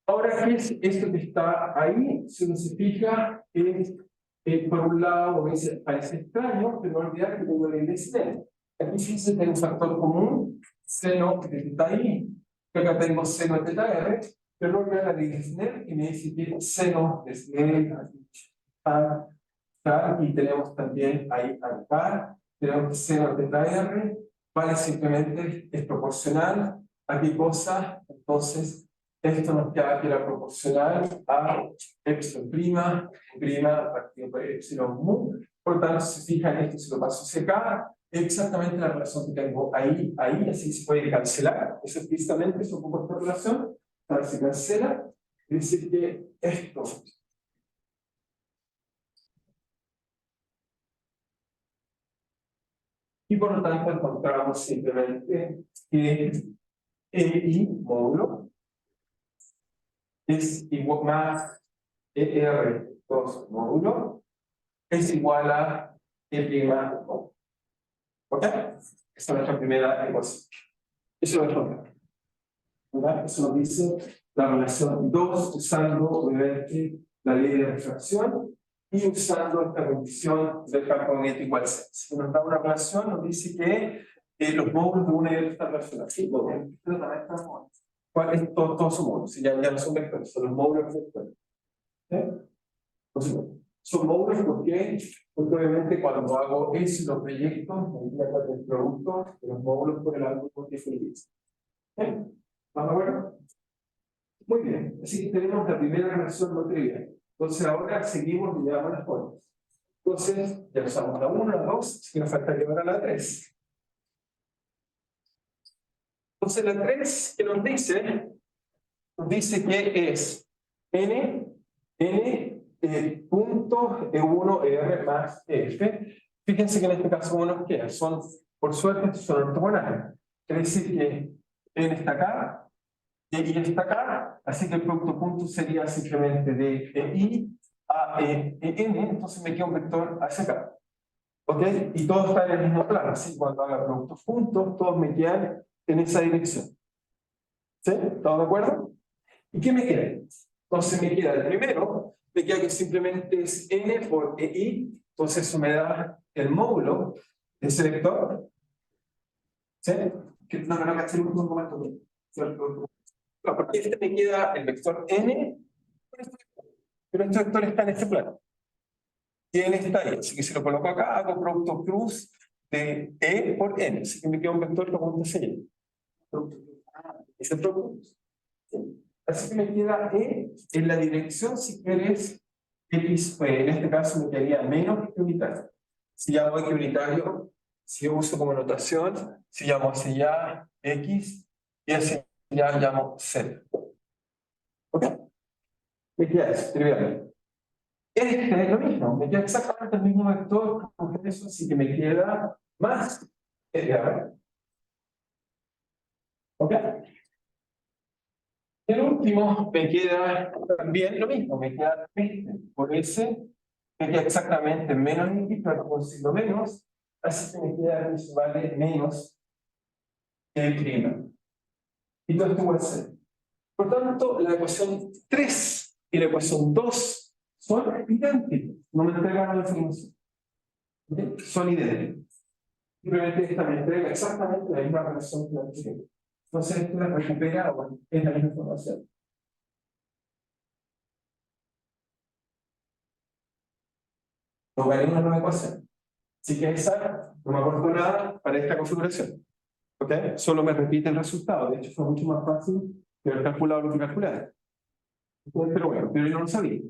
Ahora, ¿qué es esto que está ahí? Si uno se fija, es, por un lado, parece extraño, pero no olvidar que tengo el desdén. Aquí fíjense, tengo un factor común, seno de teta i, que acá tengo seno de teta r, pero no olvidar la ley de Snell, que me dice que seno de Snell, y tenemos también ahí acá, tenemos seno de teta r, vale simplemente es proporcional a qué cosa, entonces esto nos queda que era proporcional a epsilon prima partido por epsilon mu, por lo tanto si se fijan esto se lo paso hacia acá, exactamente la relación que tengo ahí, así se puede cancelar, eso explícitamente es un poco esta relación, para se cancela, es decir que esto y por lo tanto encontramos simplemente que EI módulo es igual más ER2 módulo es igual a prima O. ¿Ok? Esa es nuestra primera ecuación. Eso es lo que ¿verdad? Eso nos dice la relación 2 usando obviamente la ley de refracción y usando esta condición del campo magnético al C. Si nos da una relación, nos dice que los módulos de una y otra están relacionados. Sí, ¿cuál es todos son módulos? Si ya no son vectores, son los módulos vectores. Entonces, son módulos porque obviamente cuando hago eso los proyectos, me voy a el producto de los módulos por el ángulo que se utiliza. ¿Estamos de acuerdo? Muy bien, así que tenemos la primera relación no trivial. Entonces ahora seguimos y llevamos las formas. Entonces, ya usamos la 1, la 2, así que nos falta llevar a la 3. Entonces la 3 que nos dice que es n punto E1 R más F. Fíjense que en este caso unos que son, por suerte, son ortogonales. Quiere decir que n está acá y está acá, así que el producto punto sería simplemente de I a N, entonces me queda un vector hacia acá. ¿Ok? Y todo está en el mismo plano, así cuando haga productos puntos, todos me quedan en esa dirección. ¿Sí? ¿Estamos de acuerdo? ¿Y qué me queda? Entonces me queda el primero, me queda que simplemente es N por EI, entonces eso me da el módulo de ese vector. ¿Sí? No, caché el último momento. No, porque este me queda el vector N, pero este vector está en este plano. Y N está ahí, así que si lo coloco acá, hago producto cruz de E por N, así que me queda un vector como se llama. Ese producto. Así que me queda E en la dirección, si quieres, X, pues en este caso me quedaría menos que unitario. Si llamo X unitario, si yo uso como notación, si llamo así ya X, y así ya llamo Z. ¿Ok? Me queda eso, trivial. Este es lo mismo, me queda exactamente el mismo vector con eso, así que me queda más. ¿Ok? El último me queda también lo mismo, me queda este, por ese, me queda exactamente menos X, pero como signo menos, así que me queda eso vale menos prima. Y todo esto igual a 0. Por tanto, la ecuación 3 y la ecuación 2 son idénticas, no me entregan la información. ¿Okay? Son idénticas. Simplemente esta me entrega exactamente la misma relación que la anterior. Entonces, esto la recupera, bueno, es la misma información. No gané una nueva ecuación. Así que esa no me aportó nada para esta configuración. ¿Ok? Solo me repite el resultado. De hecho, fue mucho más fácil que haber calculado lo que calcular. Pero bueno, pero yo no lo sabía.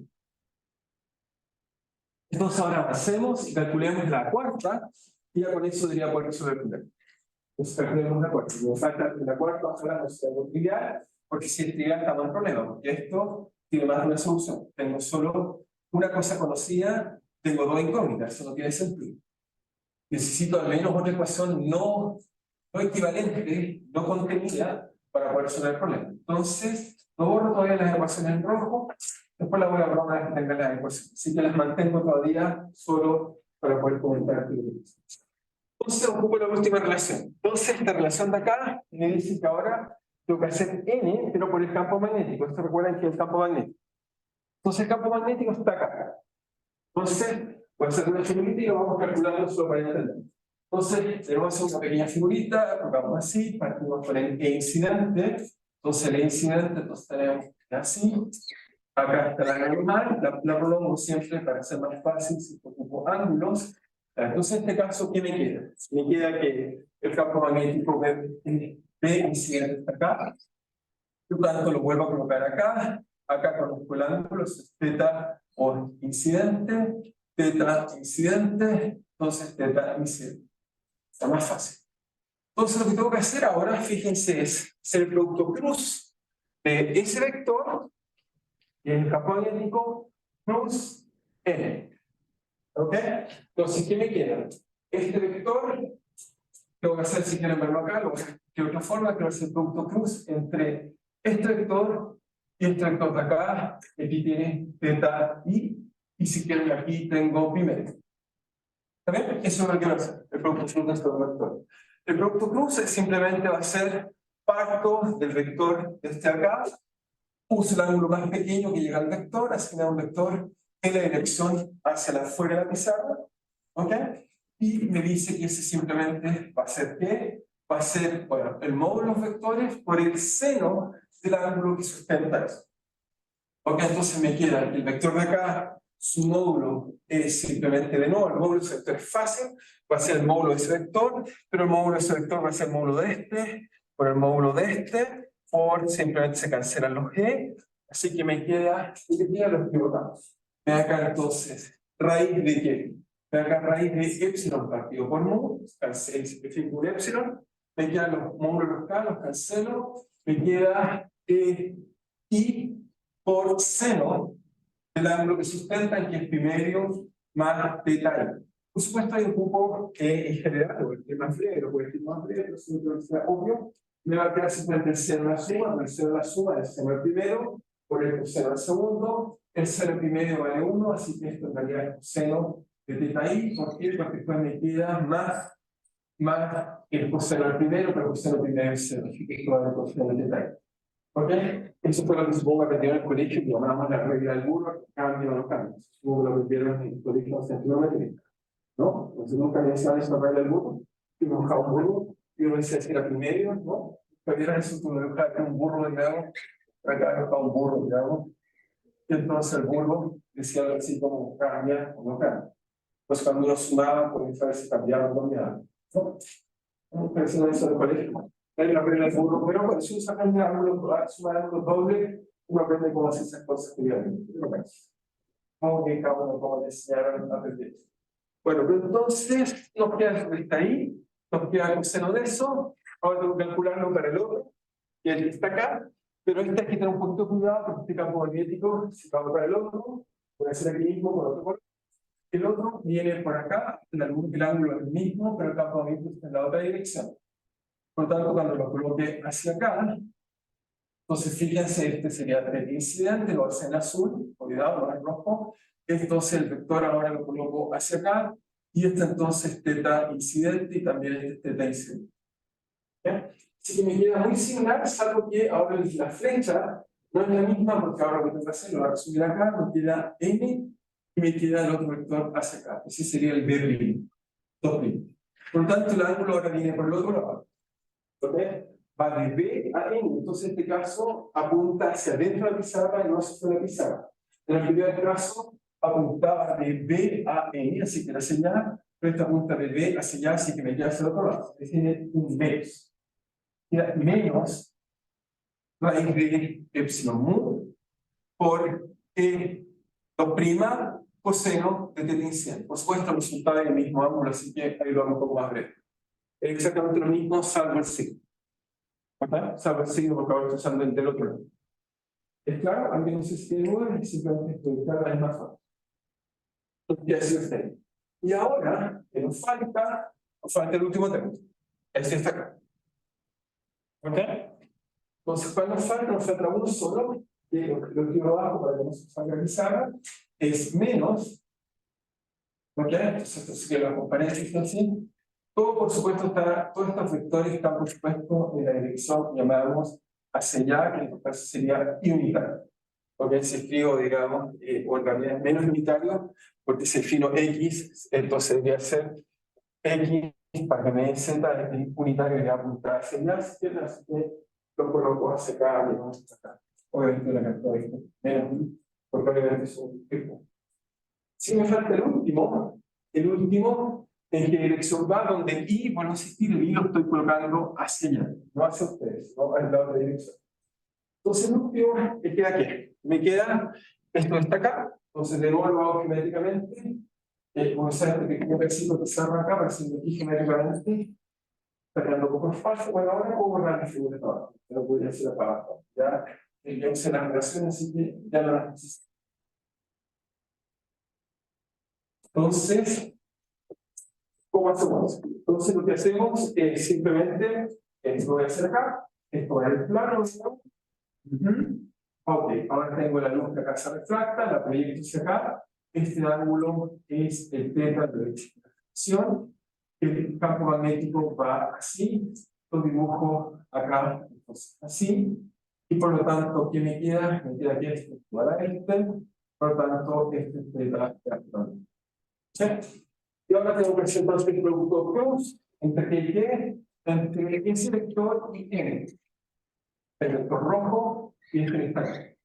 Entonces ahora avancemos y calculemos la cuarta, y ya con eso debería poder resolver el problema. Entonces calculemos la cuarta. Me falta la cuarta, ojalá no sea trivial, porque si es trivial estamos en problema, porque esto tiene más de una solución. Tengo solo una cosa conocida, tengo dos incógnitas, eso no tiene sentido. Necesito al menos otra ecuación no equivalente, no contenida, para poder resolver el problema. Entonces, no borro todavía las ecuaciones en rojo, después las voy a borrar una vez que tenga las ecuaciones. Así que las mantengo todavía solo para poder comentar aquí. Entonces, ocupo la última relación. Entonces, esta relación de acá me dice que ahora tengo que hacer N, pero por el campo magnético. Esto recuerden que es el campo magnético. Entonces, el campo magnético está acá. Entonces, voy a hacer una figurita y lo vamos calculando solo para entender. Entonces, tenemos que hacer una pequeña figurita, colocamos así, partimos con el E incidente. Entonces, el E incidente, entonces tenemos así. Acá está la normal, la prolongo siempre para hacer más fácil si ocupo ángulos. Entonces, en este caso, ¿qué me queda? Me queda que el campo magnético B incidente está acá. Por lo tanto, lo vuelvo a colocar acá. Acá conozco el ángulo, es θ por incidente, θ incidente, entonces θ incidente. Está más fácil. Entonces, lo que tengo que hacer ahora, fíjense, es hacer el producto cruz de ese vector, y el campo magnético, cruz N. ¿Ok? Entonces, ¿qué me queda? Este vector, tengo que hacer, si quieren verlo acá, lo voy a hacer de otra forma, quiero hacer el producto cruz entre este vector y este vector de acá. Aquí tiene θ i, y si quieren aquí tengo pi medio. ¿Está bien? Eso es lo que quiero hacer, el producto cruz de estos dos vectores. El producto cruz simplemente va a ser parto del vector de este acá, uso el ángulo más pequeño que llega al vector, asignar un vector en la dirección hacia la fuera de la pizarra, ¿ok? Y me dice que ese simplemente va a ser ¿qué? Va a ser, bueno, el módulo de los vectores por el seno del ángulo que sustenta eso. Ok, entonces me queda el vector de acá, su módulo es simplemente de nuevo, el módulo de ese vector es fácil, va a ser el módulo de ese vector, pero el módulo de ese vector va a ser el módulo de este, por el módulo de este, por simplemente se cancelan los g, así que me queda, ¿qué queda? Los pivotamos. Me da acá entonces, raíz de qué? Me da acá raíz de epsilon partido por mu, cancelo, simplifico un epsilon, me quedan los módulos acá, los cancelo, me queda i por seno del ángulo que sustentan, que es pi medio más teta i. Por supuesto, hay un cupo que en general, o el que es más breve, lo puede decir más breve, pero es una sea obvio, me va a quedar simplemente el seno de la suma, el seno de la suma del seno del primero, por el coseno del segundo, el seno del primero vale 1, así que esto en realidad es coseno de teta i, ¿por qué? Porque después me queda más el coseno del primero, pero el coseno del primero es 0, así que esto vale coseno de teta i. ¿Ok? Eso fue lo que supongo que aprendieron en el colegio, que llamamos la regla del burro, cambio o no cambio. Supongo que lo aprendieron en el colegio centrométrico, ¿no? Entonces nunca mencionaron esa regla del burro, y buscaba un burro, y uno decía que era primero, ¿no? Pero era eso, tú me buscabas un burro, digamos, acá buscaba un burro, digamos, y entonces el burro decía algo así como cambia o no cambia. Pues cuando uno sumaba, podía saber si cambiaba o no cambiaba, ¿no? Nunca mencionaron eso en el colegio. Hay una regla del burro, pero bueno, si uno saca un ángulo, suma ángulos doble, uno aprende cómo hacer esas cosas cuidadosamente. Como que cada uno cómo le enseñaron a aprender. Bueno, pero entonces nos queda el que está ahí, nos queda el coseno de eso, ahora tengo que calcularlo para el otro, que es el que está acá, pero este hay que tener un poquito de cuidado porque este campo magnético, si vamos para el otro, puede ser aquí mismo, por otro color. El otro viene por acá, el ángulo es el mismo, pero el campo magnético está en la otra dirección. Por lo tanto, cuando lo coloque hacia acá, entonces fíjense, este sería el incidente, lo hace en azul, cuidado, no en rojo. Entonces el vector ahora lo coloco hacia acá, y este entonces teta incidente, y también este teta incidente. ¿Bien? Así que me queda muy similar, salvo que ahora la flecha no es la misma, porque ahora lo que tengo que hacer, lo voy a resumir acá, me queda n, y me queda el otro vector hacia acá. Ese sería el b', 2'. Por lo tanto, el ángulo ahora viene por el otro lado. ¿Ok? Va de B a N, entonces en este caso apunta hacia adentro de la pizarra y no hacia afuera de la pizarra. En el primer caso apuntaba de B a N, así que la señal, pero esta apunta de B hacia allá, así que me queda hacia el otro lado. Tiene un menos. Queda menos raíz de epsilon mu por E2' coseno de teta incidente. Por supuesto, el resultado es el mismo ángulo, así que ahí lo hago un poco más breve. Es exactamente lo mismo, salvo el signo. Salvo el signo porque ahora estoy usando el del otro lado. ¿Es claro? Aunque no sé si tiene dudas, simplemente estoy claro, es más fácil. Y ahora, que nos falta el último tema. Este está acá. ¿Ok? Entonces, ¿cuál nos falta? Nos falta uno solo, que lo escribo abajo para que no se salga pizarra, es menos. ¿Ok? Entonces, esto sería la comparecencia así. Todo, por supuesto, está, todos estos vectores están, por supuesto, en la dirección que llamamos hacia allá, que en este caso sería unitario. Porque si escribo, digamos, o en realidad es menos unitario, porque si defino X, entonces debería ser X para que me dé Z, es unitario y apuntar hacia allá, así que lo coloco hacia acá, digamos, hasta acá. Obviamente la característica menos, porque obviamente es un tipo. Si me falta el último, ¿en qué dirección va? Donde I, bueno, insistir, el I lo estoy colocando hacia allá, no hacia ustedes, no a la otra dirección. Entonces, el último me queda aquí. Me queda, esto está acá, entonces de nuevo lo hago geométricamente. Comenzar este pequeño versito que cerra acá, apareciendo aquí geométricamente. Está quedando un poco fácil. Bueno, ahora puedo borrar la figura de abajo, pero voy a hacer para abajo. Ya usé las relaciones, así que ya no las necesito. Entonces, ¿cómo hacemos? Entonces, lo que hacemos es simplemente, esto voy a hacer acá, esto va el plano, ¿no? Ok, ahora tengo la luz que acá se refracta, la proyecto hacia acá, este ángulo es el teta de derecha. acción, el campo magnético va así, lo dibujo acá, entonces así, y por lo tanto, ¿qué me queda? Me queda aquí este igual a este, por lo tanto, este es la actual. ¿Sí? Y ahora tengo que hacer entonces el producto cross entre qué, entre ese vector y n. El vector rojo y este está acá.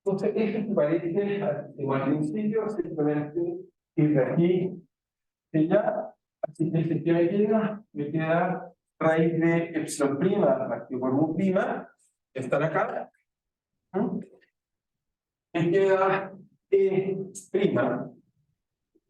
Entonces, esto equivalente al principio, simplemente ir de aquí y ya. Así que ¿qué me queda? Me queda raíz de epsilon prima partido por mu prima, están acá. Me queda e prima.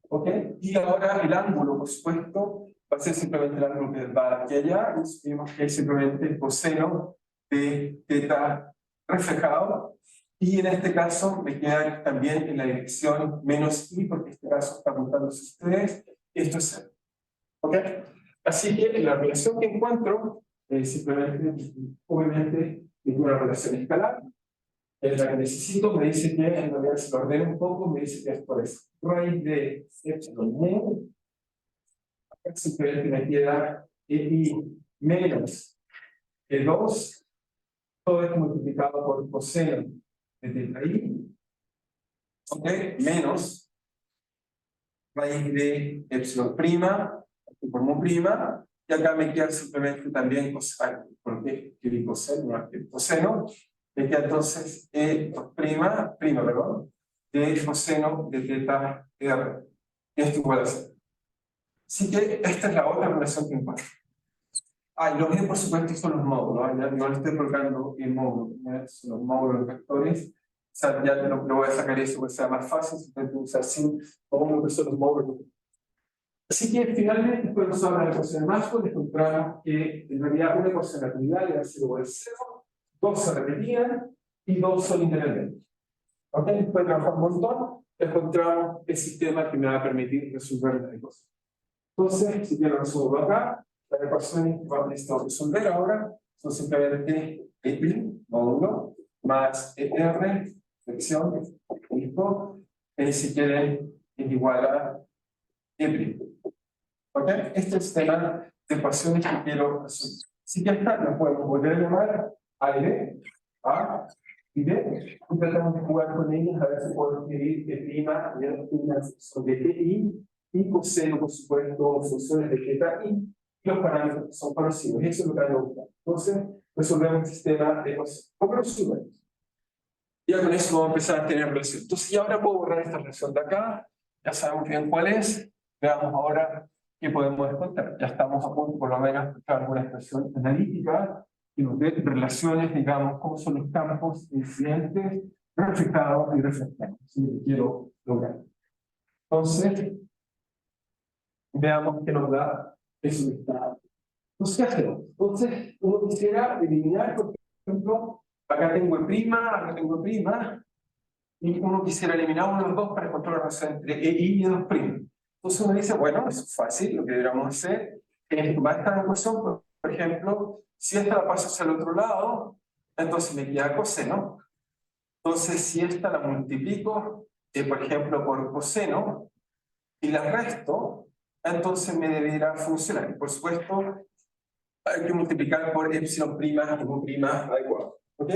¿Ok? Y ahora el ángulo, por supuesto, va a ser simplemente el ángulo que va aquí allá. Y vemos que es simplemente el coseno de θ reflejado. Y en este caso me queda también en la dirección menos i, porque en este caso está apuntando a ustedes. Esto es 0. ¿Ok? Así que la relación que encuentro es simplemente, obviamente, es una relación escalar. Es la que necesito, me dice que, en realidad, si lo ordeno un poco, me dice que es por eso. Raíz de epsilon mu, acá simplemente me queda i menos e2, todo esto multiplicado por coseno de θi, ¿ok? Menos raíz de epsilon prima, por mu prima, y acá me queda simplemente también coseno, porque el coseno, el coseno, me queda entonces prima, perdón, de coseno de θ r. Esto igual a 0. Así que esta es la otra relación que encuentro. Y los míos, por supuesto, son los módulos. Ya no estoy colocando en módulos, son los módulos de vectores. O sea, ya lo voy a sacar eso que sea más fácil, simplemente usar sin módulos que son los módulos. Así que finalmente, después de usar la ecuación de Maxwell, encontramos que en realidad una ecuación natural era 0 por 0, dos se repetían y dos son independientes. ¿Ok? Después de trabajar un montón, encontramos el sistema que me va a permitir resolver las cosas. Entonces, si yo lo resuelvo acá, las ecuaciones que vamos a necesitar resolver ahora son simplemente EPI, módulo, más ER, sección, punto, si quieren, es igual a EPI. ¿Ok? Este es el sistema de ecuaciones que quiero resolver. Si ya está, lo podemos volver a llamar A y B, A y B, y tratamos de jugar con ellas a ver si podemos escribir E' una función de EI, y coseno, por supuesto, funciones de θ y los parámetros que son conocidos. Eso es lo que hay que buscar. Entonces, resolvemos el sistema de ecuaciones. ¿Cómo lo resolvemos? Ya con eso vamos a empezar a tener relación. Entonces, ya ahora puedo borrar esta relación de acá. Ya sabemos bien cuál es. Veamos ahora qué podemos descontar. Ya estamos a punto, por lo menos, de buscar alguna expresión analítica que nos dé relaciones, digamos, cómo son los campos incidentes, reflejados y reflectados. Eso es lo que quiero lograr. Entonces, veamos qué nos da eso que está. Entonces, ¿qué hacemos? Entonces, uno quisiera eliminar, por ejemplo, acá tengo E', acá tengo E', y uno quisiera eliminar uno de los dos para encontrar la relación entre EI y E2'. Entonces uno dice, bueno, eso es fácil, lo que deberíamos hacer es tomar esta ecuación, por ejemplo, si esta la paso hacia el otro lado, entonces me queda coseno. Entonces, si esta la multiplico, por ejemplo, por coseno, y la resto, entonces me deberá funcionar. Y por supuesto, hay que multiplicar por epsilon prima y mu prima da igual. ¿Ok?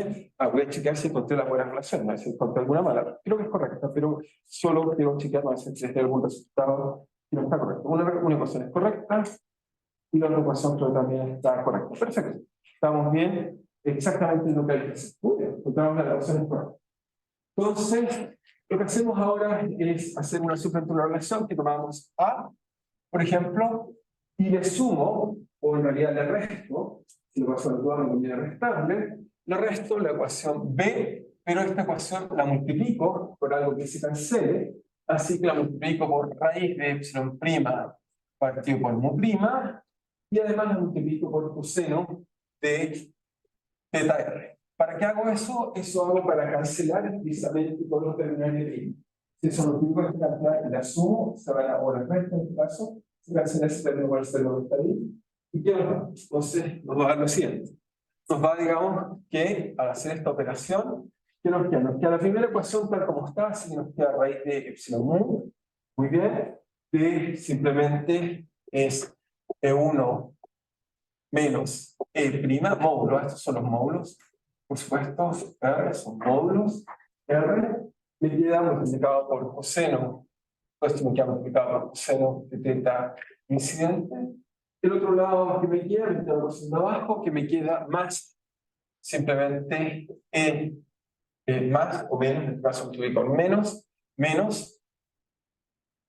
Voy a chequear si encontré la buena relación, no sé si encontré alguna mala. Creo que es correcta, pero solo quiero chequear, no sé si hay algún resultado que no está correcto. Una ecuación es correcta y la otra ecuación creo que también está correcta. Perfecto. Estamos bien, exactamente en lo que hay que hacer. Muy bien, encontramos la ecuación correcta. Entonces, lo que hacemos ahora es hacer una relación que tomamos A, por ejemplo, y le sumo, o en realidad le resto, si la ecuación actual no viene restable, le resto la ecuación B, pero esta ecuación la multiplico por algo que se cancele, así que la multiplico por raíz de epsilon prima partido por mu prima, y además la multiplico por coseno de θ r. ¿Para qué hago eso? Eso hago para cancelar precisamente todos los terminales de I. Si eso lo tengo que cancelar, la sumo, se va a la resta en este caso, se cancela ese término con el término que está ahí. ¿Y qué nos da? Entonces, nos va a dar lo siguiente. Nos va, digamos, que al hacer esta operación, ¿qué nos queda? Nos queda la primera ecuación tal como está, así que nos queda raíz de epsilon mu, muy bien, de simplemente es E1 menos E', módulo, estos son los módulos, por supuesto, R son módulos, R me queda multiplicado por coseno, esto me queda multiplicado por coseno de teta incidente. El otro lado que me queda, el de abajo, que me queda más simplemente más o menos, en este caso multiplico por menos,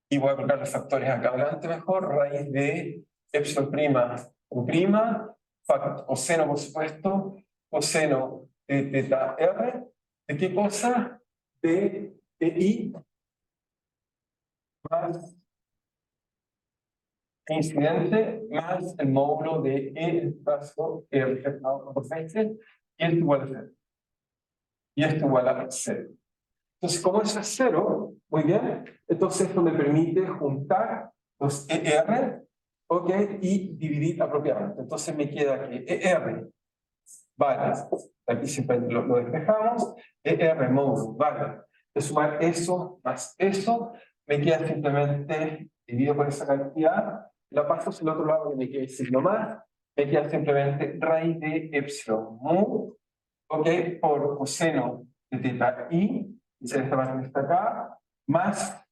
y voy a colocar los factores acá adelante mejor, raíz de epsilon prima u prima, coseno por supuesto, coseno de teta R, ¿de qué cosa? De I más incidente más el módulo de E, en este caso, reflejado por 20, y esto igual a 0. Y esto igual a 0. Entonces, como eso es 0, muy bien, entonces esto me permite juntar los ER, ¿ok? Y dividir apropiadamente. Entonces me queda que ER vale, aquí siempre lo despejamos, ER módulo vale, de sumar eso más eso, me queda simplemente, dividido por esa cantidad, la paso hacia el otro lado que me quede signo más, me queda simplemente raíz de epsilon mu, ¿ok? Por coseno de teta i, y se esta parte que está acá, más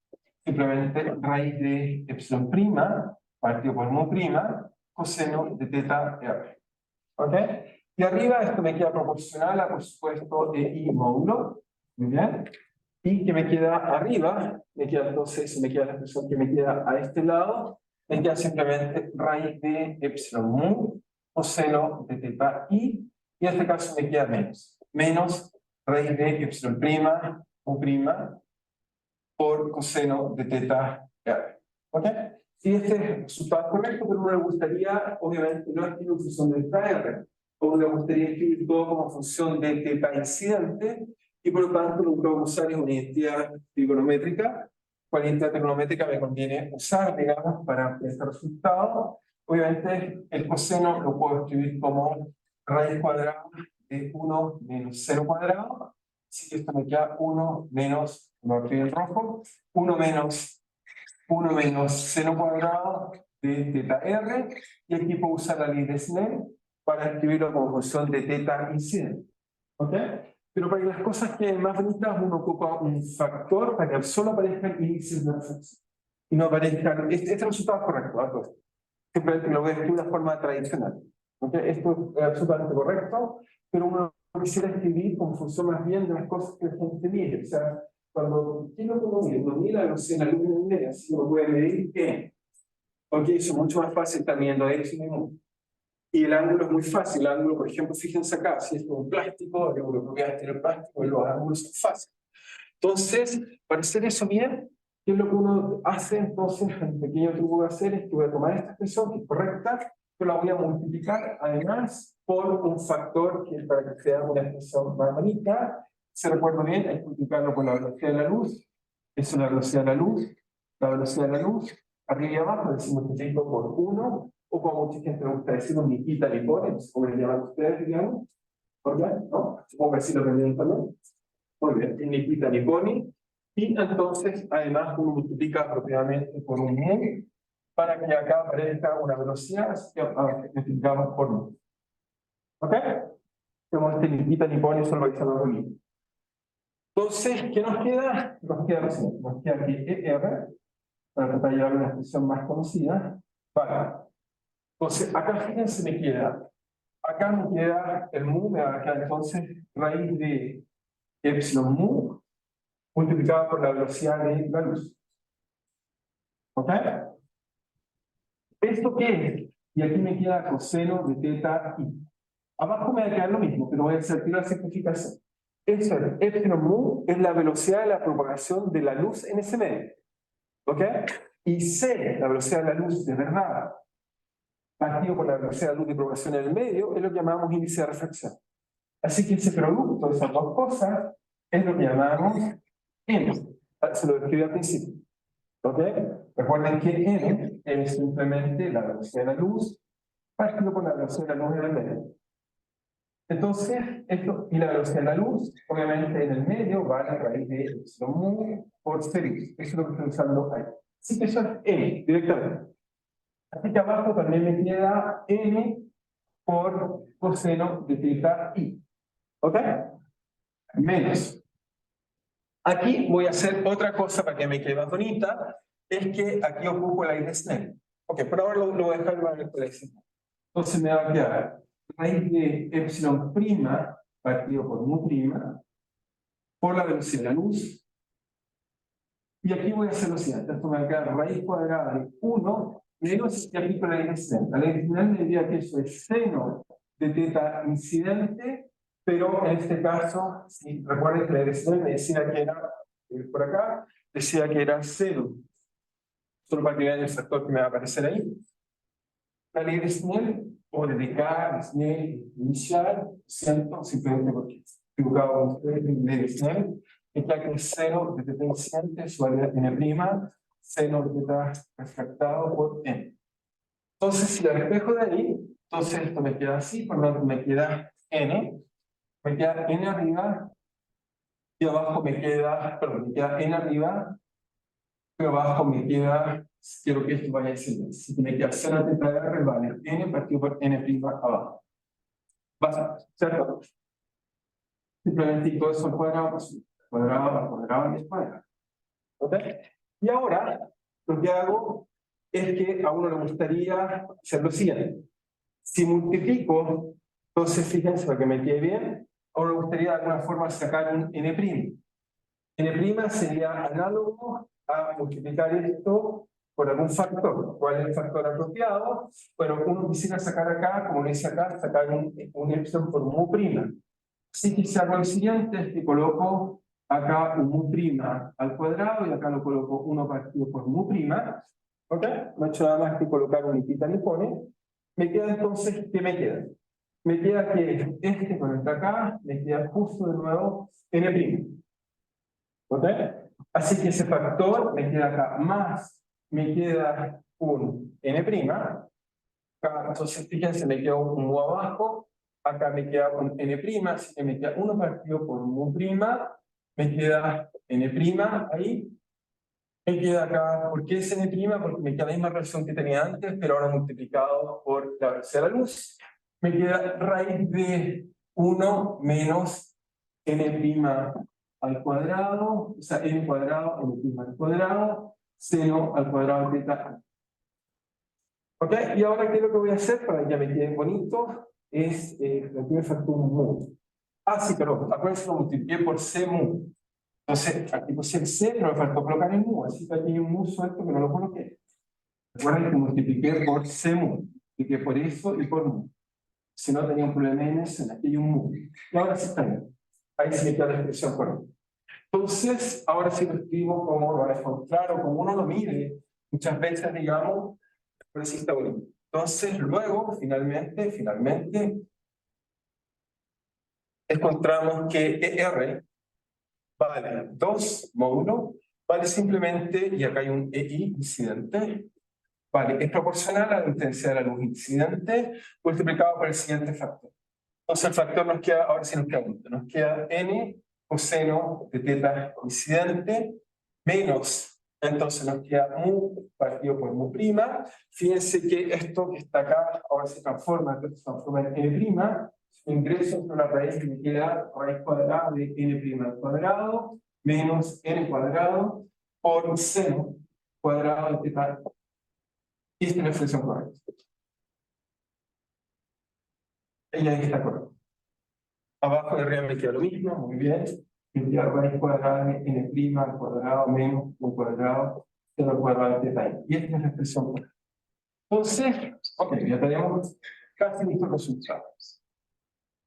simplemente raíz de epsilon prima, partido por mu prima, coseno de teta r. ¿Ok? Y arriba esto me queda proporcional a, por supuesto, de i módulo. Muy bien. Y que me queda arriba, me queda entonces, me queda la expresión que me queda a este lado, me queda simplemente raíz de epsilon mu, coseno de teta i, y en este caso me queda menos raíz de epsilon prima o prima por coseno de teta r. ¿Ok? Y este es el resultado correcto, pero uno le gustaría, obviamente, no escribir en función de teta r, o le gustaría escribir todo como función de teta incidente, y por lo tanto lo que vamos a usar es una identidad trigonométrica. ¿Cuál identidad trigonométrica me conviene usar, digamos, para este resultado? Obviamente, el coseno lo puedo escribir como raíz cuadrada de 1 menos 0 cuadrado. Así que esto me queda 1 menos, lo escribo en rojo, 1 menos seno cuadrado de teta r, y aquí puedo usar la ley de Snell para escribirlo como función de teta incidente. ¿Ok? Pero para las cosas que más bonitas uno ocupa un factor para que solo aparezcan índices de reflexión y no aparezcan, este resultado es correcto, ¿no? Simplemente lo voy a escribir de forma tradicional. ¿Ok? Esto es absolutamente correcto, pero uno quisiera escribir con función más bien de las cosas que la gente mide. O sea, cuando ¿quién lo puede medir? Uno mira la velocidad en la luz y media, así uno puede medir qué. Ok, eso es mucho más fácil estar midiendo X y mu. Y el ángulo es muy fácil. El ángulo, por ejemplo, fíjense acá, si es un plástico, las propiedades del plástico, los ángulos son fáciles. Entonces, para hacer eso bien, ¿qué es lo que uno hace? Entonces, el pequeño truco que voy a hacer es que voy a tomar esta expresión, que es correcta, pero la voy a multiplicar además por un factor que es para que sea una expresión más bonita. Si recuerdo bien, hay que multiplicarlo por la velocidad de la luz. Eso es la velocidad de la luz. La velocidad de la luz, arriba y abajo, decimos multiplico por 1, o como mucha gente le gusta decir, un ni quita ni pone, no sé cómo le llaman ustedes, digamos. ¿Por qué? ¿No? Supongo que así lo aprendieron también. Muy bien, ni quita ni pone. Y entonces, además, uno multiplica apropiadamente por un mu para que acá aparezca una velocidad, así que multiplicamos por mu. ¿Ok? Como este ni quita ni pone, solo vais a lo bonito. Entonces, ¿qué nos queda? Nos queda lo siguiente. Nos queda aquí ER, para tratar de llevar una expresión más conocida. Vale. Entonces, acá fíjense, acá me queda el mu, me va a quedar entonces raíz de epsilon mu multiplicado por la velocidad de la luz. ¿Ok? ¿Esto qué es? Y aquí me queda coseno de teta i. Abajo me va a quedar lo mismo, pero voy a hacer la simplificación. Eso es, epsilon mu es la velocidad de la propagación de la luz en ese medio. ¿Ok? Y c, la velocidad de la luz de verdad, partido por la velocidad de la luz de propagación en el medio, es lo que llamamos índice de refracción. Así que ese producto de esas dos cosas es lo que llamamos n. Se lo describí al principio. ¿Ok? Recuerden que n es simplemente la velocidad de la luz partido por la velocidad de la luz en el medio. Entonces, esto y la velocidad de la luz, obviamente en el medio va a la raíz de epsilon mu por 0. Eso es lo que estoy usando ahí. Así que eso es n directamente. Así que abajo también me queda n por coseno de teta i. ¿Ok? Menos. Aquí voy a hacer otra cosa para que me quede más bonita, es que aquí ocupo la I de Snell. Ok, por ahora lo voy a dejar igual por ahí. Entonces me va a quedar raíz de epsilon prima partido por mu prima por la velocidad de la luz. Y aquí voy a hacer lo siguiente, esto me va a quedar raíz cuadrada de 1 menos y aquí con la ley de Snell. La ley de Snell me diría que eso es seno de teta incidente, pero en este caso, si recuerden que la ley de Snell me decía que era, por acá, decía que era 0. Solo para que vean el factor que me va a aparecer ahí. La ley de Snell, o de K, de Snell, inicial, siento, simplemente porque equivocado con ustedes, ley de Snell, es que aquí el seno de teta incidente, su variedad n', seno de teta refractado por n. Entonces, si lo despejo de ahí, entonces esto me queda así, por lo tanto me queda n, me queda n arriba, y abajo me queda, perdón, me queda n arriba, y abajo me queda, quiero que esto vaya diciendo, si me queda seno teta r, vale, n partido por n' abajo. Basta, ¿cierto? Simplemente todo eso al cuadrado, pues, cuadrado y es cuadrado. ¿Ok? Y ahora, lo que hago es que a uno le gustaría hacer lo siguiente. Si multiplico, entonces fíjense para que me quede bien, a uno le gustaría de alguna forma sacar un n'. N' sería análogo a multiplicar esto por algún factor. ¿Cuál es el factor apropiado? Bueno, uno quisiera sacar acá, como lo hice acá, sacar un epsilon por mu prima. Así que si hago lo siguiente, es que coloco acá un mu prima al cuadrado y acá lo coloco 1 partido por mu prima. ¿Ok? No he hecho nada más que colocar un ni pone. Me queda entonces, ¿qué me queda? Me queda que este conecta acá, me queda justo de nuevo n'. ¿Ok? Así que ese factor me queda acá más, me queda un n'. Acá, entonces fíjense, me queda un mu abajo. Acá me queda un n', así que me queda 1 partido por mu prima, me queda n' ahí, me queda acá, ¿por qué es n'? Porque me queda la misma relación que tenía antes, pero ahora multiplicado por la velocidad de la luz. Me queda raíz de 1 menos n' al cuadrado, o sea, n cuadrado, n' al cuadrado, seno al cuadrado de teta. ¿Ok? Y ahora, ¿qué es lo que voy a hacer para que ya me quede bonito? Es, aquí me faltó un mu. Ah, sí, pero acuérdense, lo multipliqué por c mu. Entonces, aquí puse el c, pero me faltó colocar el mu. Así que aquí hay un mu suelto que no lo coloqué. Recuerden que multipliqué por c mu. Multipliqué por eso y por mu. Si no, tenía un problema en eso, aquí hay un mu. Y ahora sí está bien. Ahí sí me queda la expresión correcta. Entonces, ahora sí lo escribo como lo van a encontrar o como uno lo mide. Muchas veces, digamos, por eso está bonito. Entonces, luego, finalmente, encontramos que ER vale 2 módulos, vale simplemente, y acá hay un EI incidente, vale, es proporcional a la intensidad de la luz incidente multiplicado por el siguiente factor. Entonces el factor nos queda, ahora sí nos queda uno, nos queda n coseno de teta incidente menos, entonces nos queda mu partido por mu prima. Fíjense que esto que está acá ahora se transforma en n', ingreso entre la raíz que me queda raíz cuadrada de n' al cuadrado menos n cuadrado por seno cuadrado de teta. Y esta es la expresión correcta. Y ahí está correcto. Abajo de arriba me queda lo mismo, muy bien. Me queda raíz cuadrada de n' al cuadrado menos un cuadrado seno al cuadrado de teta. Y esta es la expresión correcta. Entonces, ok, ya tenemos casi listos los resultados.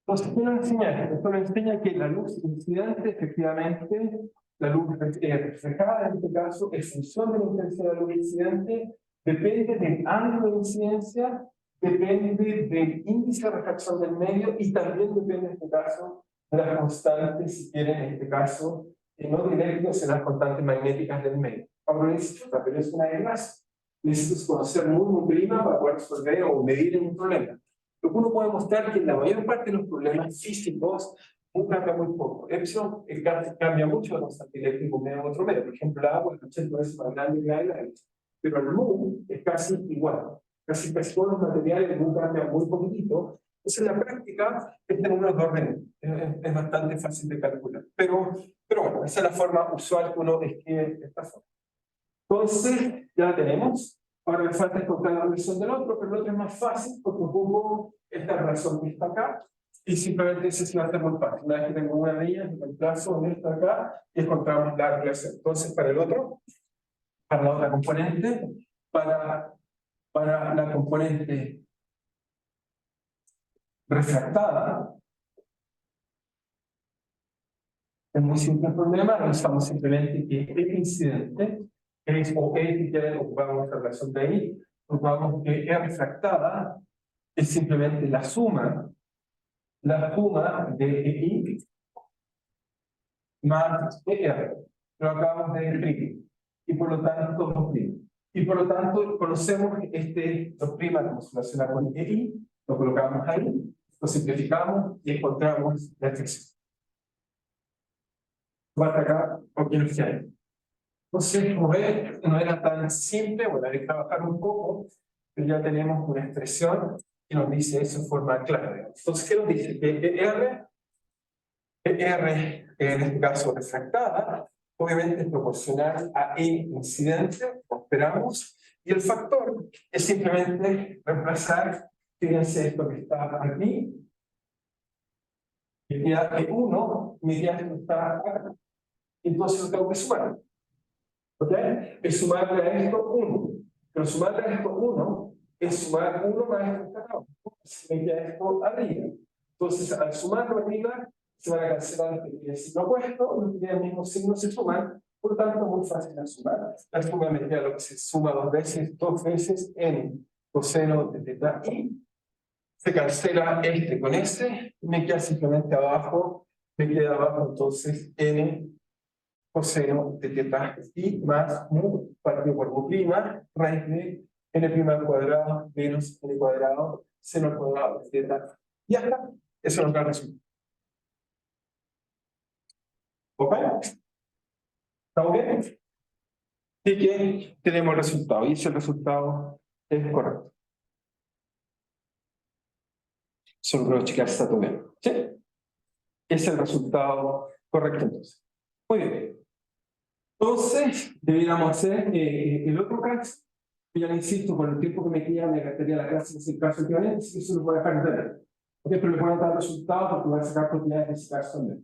Entonces, ¿qué nos enseña esto? Esto nos enseña que la luz incidente, efectivamente, la luz reflejada en este caso, en función de la intensidad de la luz incidente, depende del ángulo de incidencia, depende del índice de refracción del medio y también depende en este caso de las constantes, si quieren, en este caso, no directas en las constantes magnéticas del medio. Ahora necesito, pero es una desgracia. Necesito conocer muy prima para poder resolver o medir un problema. Lo que uno puede mostrar que en la mayor parte de los problemas físicos mu cambia muy poco. Epsilon cambia mucho la constante eléctrica medio en otro medio. Por ejemplo, el agua es 80 veces más grande que el aire, pero el mu es casi igual. casi todos los materiales cambian muy poquitito. Entonces, en la práctica, este número es de orden, es bastante fácil de calcular. Pero bueno, esa es la forma usual que uno escribe esta forma. Entonces, ya la tenemos. Ahora me falta encontrar la relación del otro, pero el otro es más fácil porque ocupo esta relación que está acá y simplemente se va a hacer muy fácil. Una vez que tengo una de ellas, me reemplazo en esta acá y encontramos la relación. Entonces, para el otro, para la otra componente, para la componente refractada, es muy simple el problema, usamos simplemente que el incidente es o E que ya ocupamos la relación de ahí, ocupamos que E refractada es simplemente la suma de EI más ER. Lo acabamos de escribir. Y por lo tanto, los primos. Y por lo tanto, conocemos que los primas como se relaciona con EI, lo colocamos ahí, lo simplificamos y encontramos la expresión. Basta acá con quien nos quiera. Entonces, como ven, no era tan simple, bueno, hay que trabajar un poco, pero ya tenemos una expresión que nos dice eso en forma clara. Entonces, ¿qué nos dice? Que R, en este caso refractada, obviamente es proporcional a E incidente, lo esperamos, y el factor es simplemente reemplazar, fíjense esto que está aquí, me queda E1, me queda que está acá, entonces lo tengo que sumar. ¿Ok? Es sumarle a esto 1. Pero sumarle a esto 1 es sumar 1 más esto que acá. Me queda esto arriba. Entonces, al sumarlo arriba, se van a cancelar el signo opuesto, los que tienen el mismo signo se suman, por lo tanto, muy fácil de sumar. La suma me queda lo que se suma dos veces en coseno de teta i. Se cancela este con este, me queda simplemente abajo, me queda abajo entonces n coseno de teta i más mu partido por mu prima, raíz de n prima al cuadrado menos n cuadrado, seno al cuadrado de teta. Y ya está. Eso nos da el resultado. ¿Ok? ¿Estamos bien? Así que tenemos el resultado. Y ese resultado es correcto. Solo quiero checar si está todo bien. ¿Sí? Ese es el resultado correcto entonces. Muy bien. Entonces, deberíamos hacer el otro caso. Ya le insisto, con el tiempo que me queda, me gastaría la clase en ese caso equivalente, así que eso lo voy a dejar de ver. ¿Ok? Pero le voy a dar resultados porque voy a sacar propiedades de ese caso también.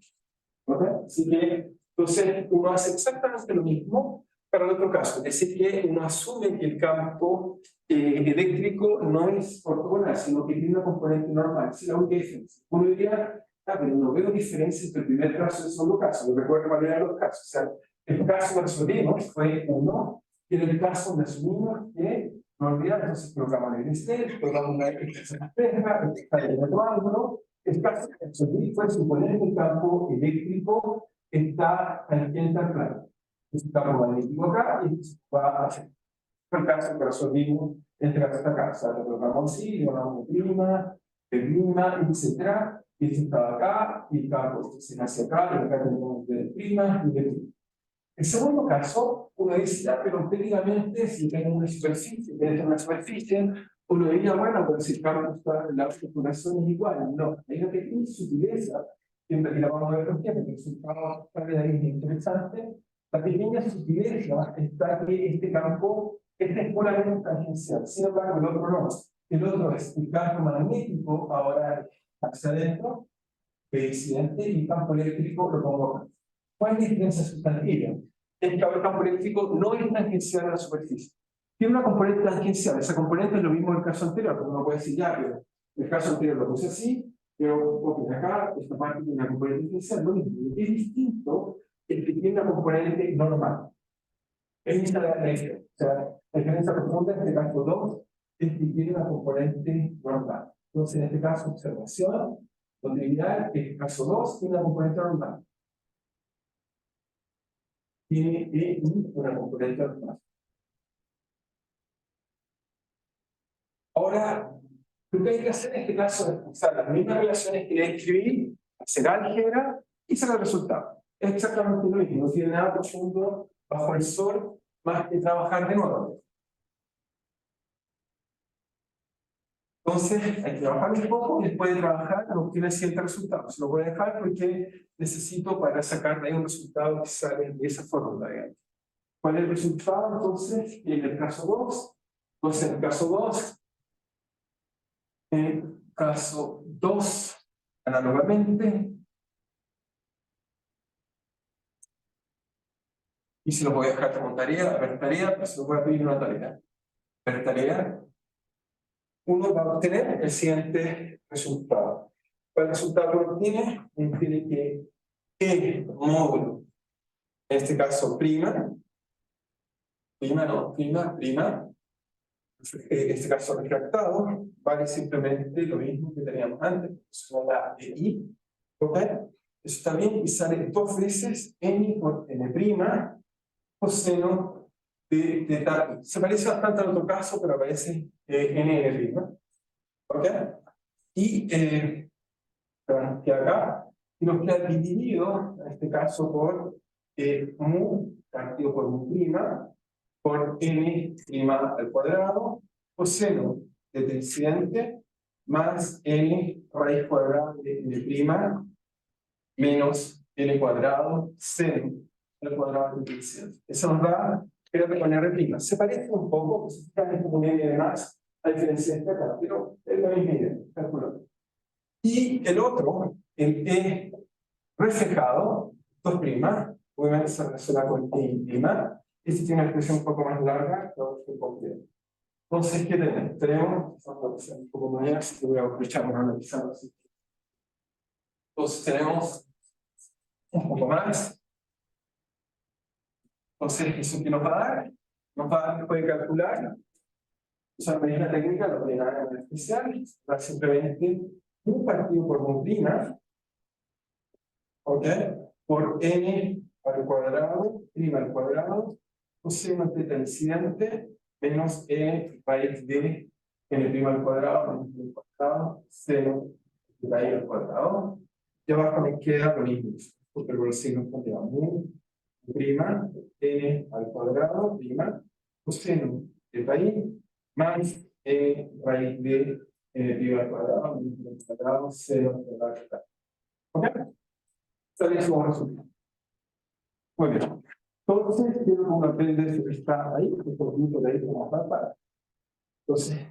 ¿Ok? Así que, entonces, uno hace exactamente lo mismo para el otro caso. Es decir, que uno asume que el campo eléctrico no es ortogonal, sino que tiene una componente normal. Esa es la única diferencia. Uno diría, pero no veo diferencia entre el primer caso y el segundo caso. No recuerdo cuál eran los casos. O sea, el caso que resolvimos fue 1, y en el caso donde asumimos que no olvidar, entonces colocamos el instante, colocamos una expresión compleja, el otro ángulo. El caso que resolví fue suponer que el campo eléctrico está tangente al plano. Es un campo magnético acá y va a hacer. Fue el caso que resolvimos en este caso esta casa. Lo colocamos así, le llamamos de prima, etc. Y esto estaba acá, y el campo se hacia acá, y acá tenemos de prima y de prima. El segundo caso, uno dice, ya, pero técnicamente, si tengo una superficie, uno diría, bueno, pero si el campo está en la circulación es igual. No, hay una pequeña sutileza, que la vamos a ver con tiempo, que el resultado también ahí es interesante. La pequeña sutileza está que este campo es puramente tangencial, sin embargo, el otro no. El otro es el campo magnético, ahora hacia adentro, el incidente, y el campo eléctrico lo pongo acá. ¿Cuál es la diferencia sustantiva? Es que ahora el campo eléctrico no es tangencial a la superficie. Tiene una componente tangencial. Esa componente es lo mismo del caso anterior, porque uno puede decir, ya, pero el caso anterior lo puse así, pero okay, acá esta parte tiene una componente tangencial, lo mismo. Es distinto el que tiene una componente normal. Esa es la diferencia. O sea, la diferencia profunda entre el caso 2 es que tiene una componente normal. Entonces, en este caso, observación, continuidad, el caso 2 tiene una componente normal. Tiene una componente normal. Ahora, lo que hay que hacer en este caso es usar las mismas relaciones que le escribí, hacer álgebra y sacar el resultado. Es exactamente lo mismo, no tiene nada profundo bajo el sol más que trabajar de nuevo. Entonces, hay que trabajar un poco y después de trabajar no obtiene ciertos resultados. Lo voy a dejar porque necesito para sacar de ahí un resultado que sale de esa fórmula, digamos. ¿Cuál es el resultado? Entonces, en el caso 2, entonces en el caso 2, análogamente, y se lo voy a dejar como tarea, ver tarea, pues se lo voy a pedir una tarea. Ver tarea, uno va a obtener el siguiente resultado. ¿Cuál resultado lo obtiene? Tiene que el módulo, en este caso prima, en este caso refractado, vale simplemente lo mismo que teníamos antes, solo la de I, ¿ok? Eso está bien, y sale dos veces n por n' coseno de teta I. Se parece bastante al otro caso, pero aparece n, ¿ok? Y nos queda acá, y nos queda dividido, en este caso, por mu, partido por mu prima, por n prima al cuadrado, coseno de t incidente, más n raíz cuadrada de n prima, menos n cuadrado, seno al cuadrado de t incidente. Eso nos da, creo que con r prima. Se parece un poco, pues está como un n de más, a diferencia de este acá, pero es la misma idea, calculando. Y el otro, el E reflejado, 2', obviamente se relaciona con I'. Este tiene una expresión un poco más larga, pero es completo. Entonces, ¿qué tenemos? Tenemos, vamos a un poco más, así que voy a aprovechar para analizarlo así. Entonces, tenemos un poco más. Entonces, ¿eso qué nos va a dar? Nos va a dar, puede calcular, usar medida técnica, no tiene nada de especial, va simplemente un partido por mu prima, ¿ok? Por n al cuadrado, prima al cuadrado, coseno teta incidente, menos e raíz de n prima al cuadrado, menos n al cuadrado, seno teta i al cuadrado. Y abajo me queda lo mismo, porque los signos continuan. Mu prima, n al cuadrado, prima, coseno teta i, más e raíz de n prima al cuadrado, menos n al cuadrado, seno teta i al cuadrado. ¿Ok? Sale como resultado. Muy bien. Entonces, quiero que uno aprenda eso que está ahí, un poquito de ahí como para. Entonces,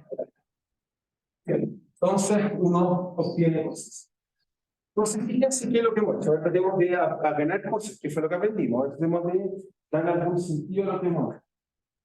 entonces, uno obtiene cosas. Entonces, fíjense qué es lo que hemos hecho. Ahora tenemos de ganar cosas, que fue lo que aprendimos. Ahora tenemos de dar algún sentido a lo que hemos hecho.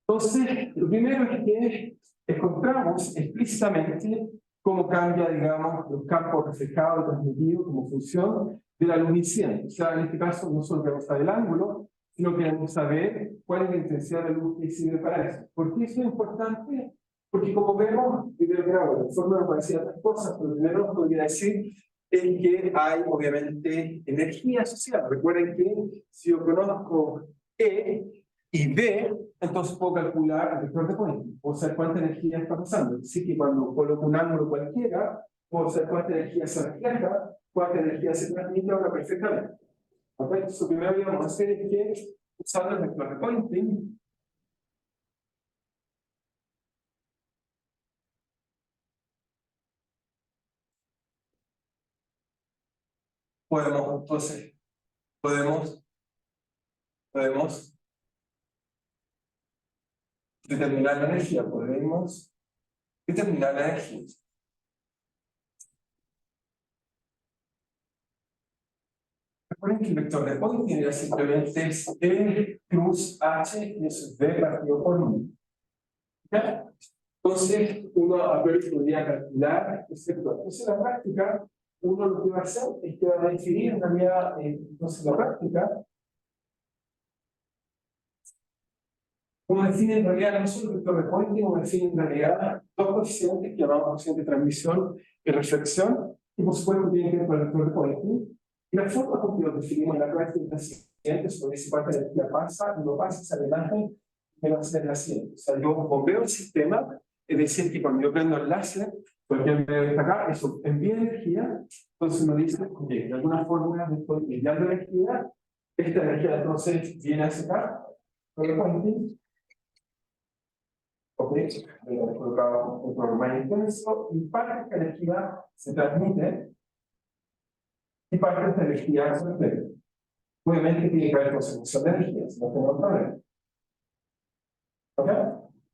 Entonces, lo primero es que encontramos explícitamente cómo cambia, digamos, los campos reflejados y transmitidos como función de la luminiscencia. O sea, en este caso, no solo queremos saber el ángulo, sino que queremos saber cuál es la intensidad de luz que sirve para eso. ¿Por qué eso es importante? Porque como vemos, primero que nada, el informe nos decir otras cosas, pero primero nos podría decir es que hay, obviamente, energía asociada. Recuerden que si yo conozco E y B, entonces puedo calcular el vector de Poynting. Puedo saber cuánta energía está pasando. Así que cuando coloco un ángulo cualquiera, puedo saber cuánta energía se refleja, cuánta energía se transmite ahora perfectamente. Entonces, lo primero que vamos a hacer es que, usando el vector de Poynting, podemos determinar la energía. Podemos determinar la energía. Recuerden que el vector de Poynting era simplemente E plus H y eso es B partido por nu. ¿Ya? Entonces, uno a priori podría calcular este vector. Entonces, en la práctica, uno lo que va a hacer es que va a definir en realidad, entonces, la práctica, uno define en realidad no solo el vector de Poynting, uno define en realidad dos coeficientes que llamamos coeficiente de transmisión y reflexión, y por supuesto tienen que ver con el vector de Poynting. Y la forma como lo definimos en la práctica es la siguiente: sobre si cuánta energía pasa, y lo pasa esa imagen, que va a ser la siguiente. O sea, yo bombeo el sistema, es decir, que cuando yo prendo el láser, cualquier medio de acá, eso envía energía, entonces uno dice, ok, de alguna forma estoy enviando energía, esta energía entonces viene a sacar, con el Poynting, ¿Ok? Colocado un color más intenso y parte de esta energía se transmite y parte de esta energía se refleja. Obviamente tiene que haber consecución de energía, si no tenemos problema. ¿Ok?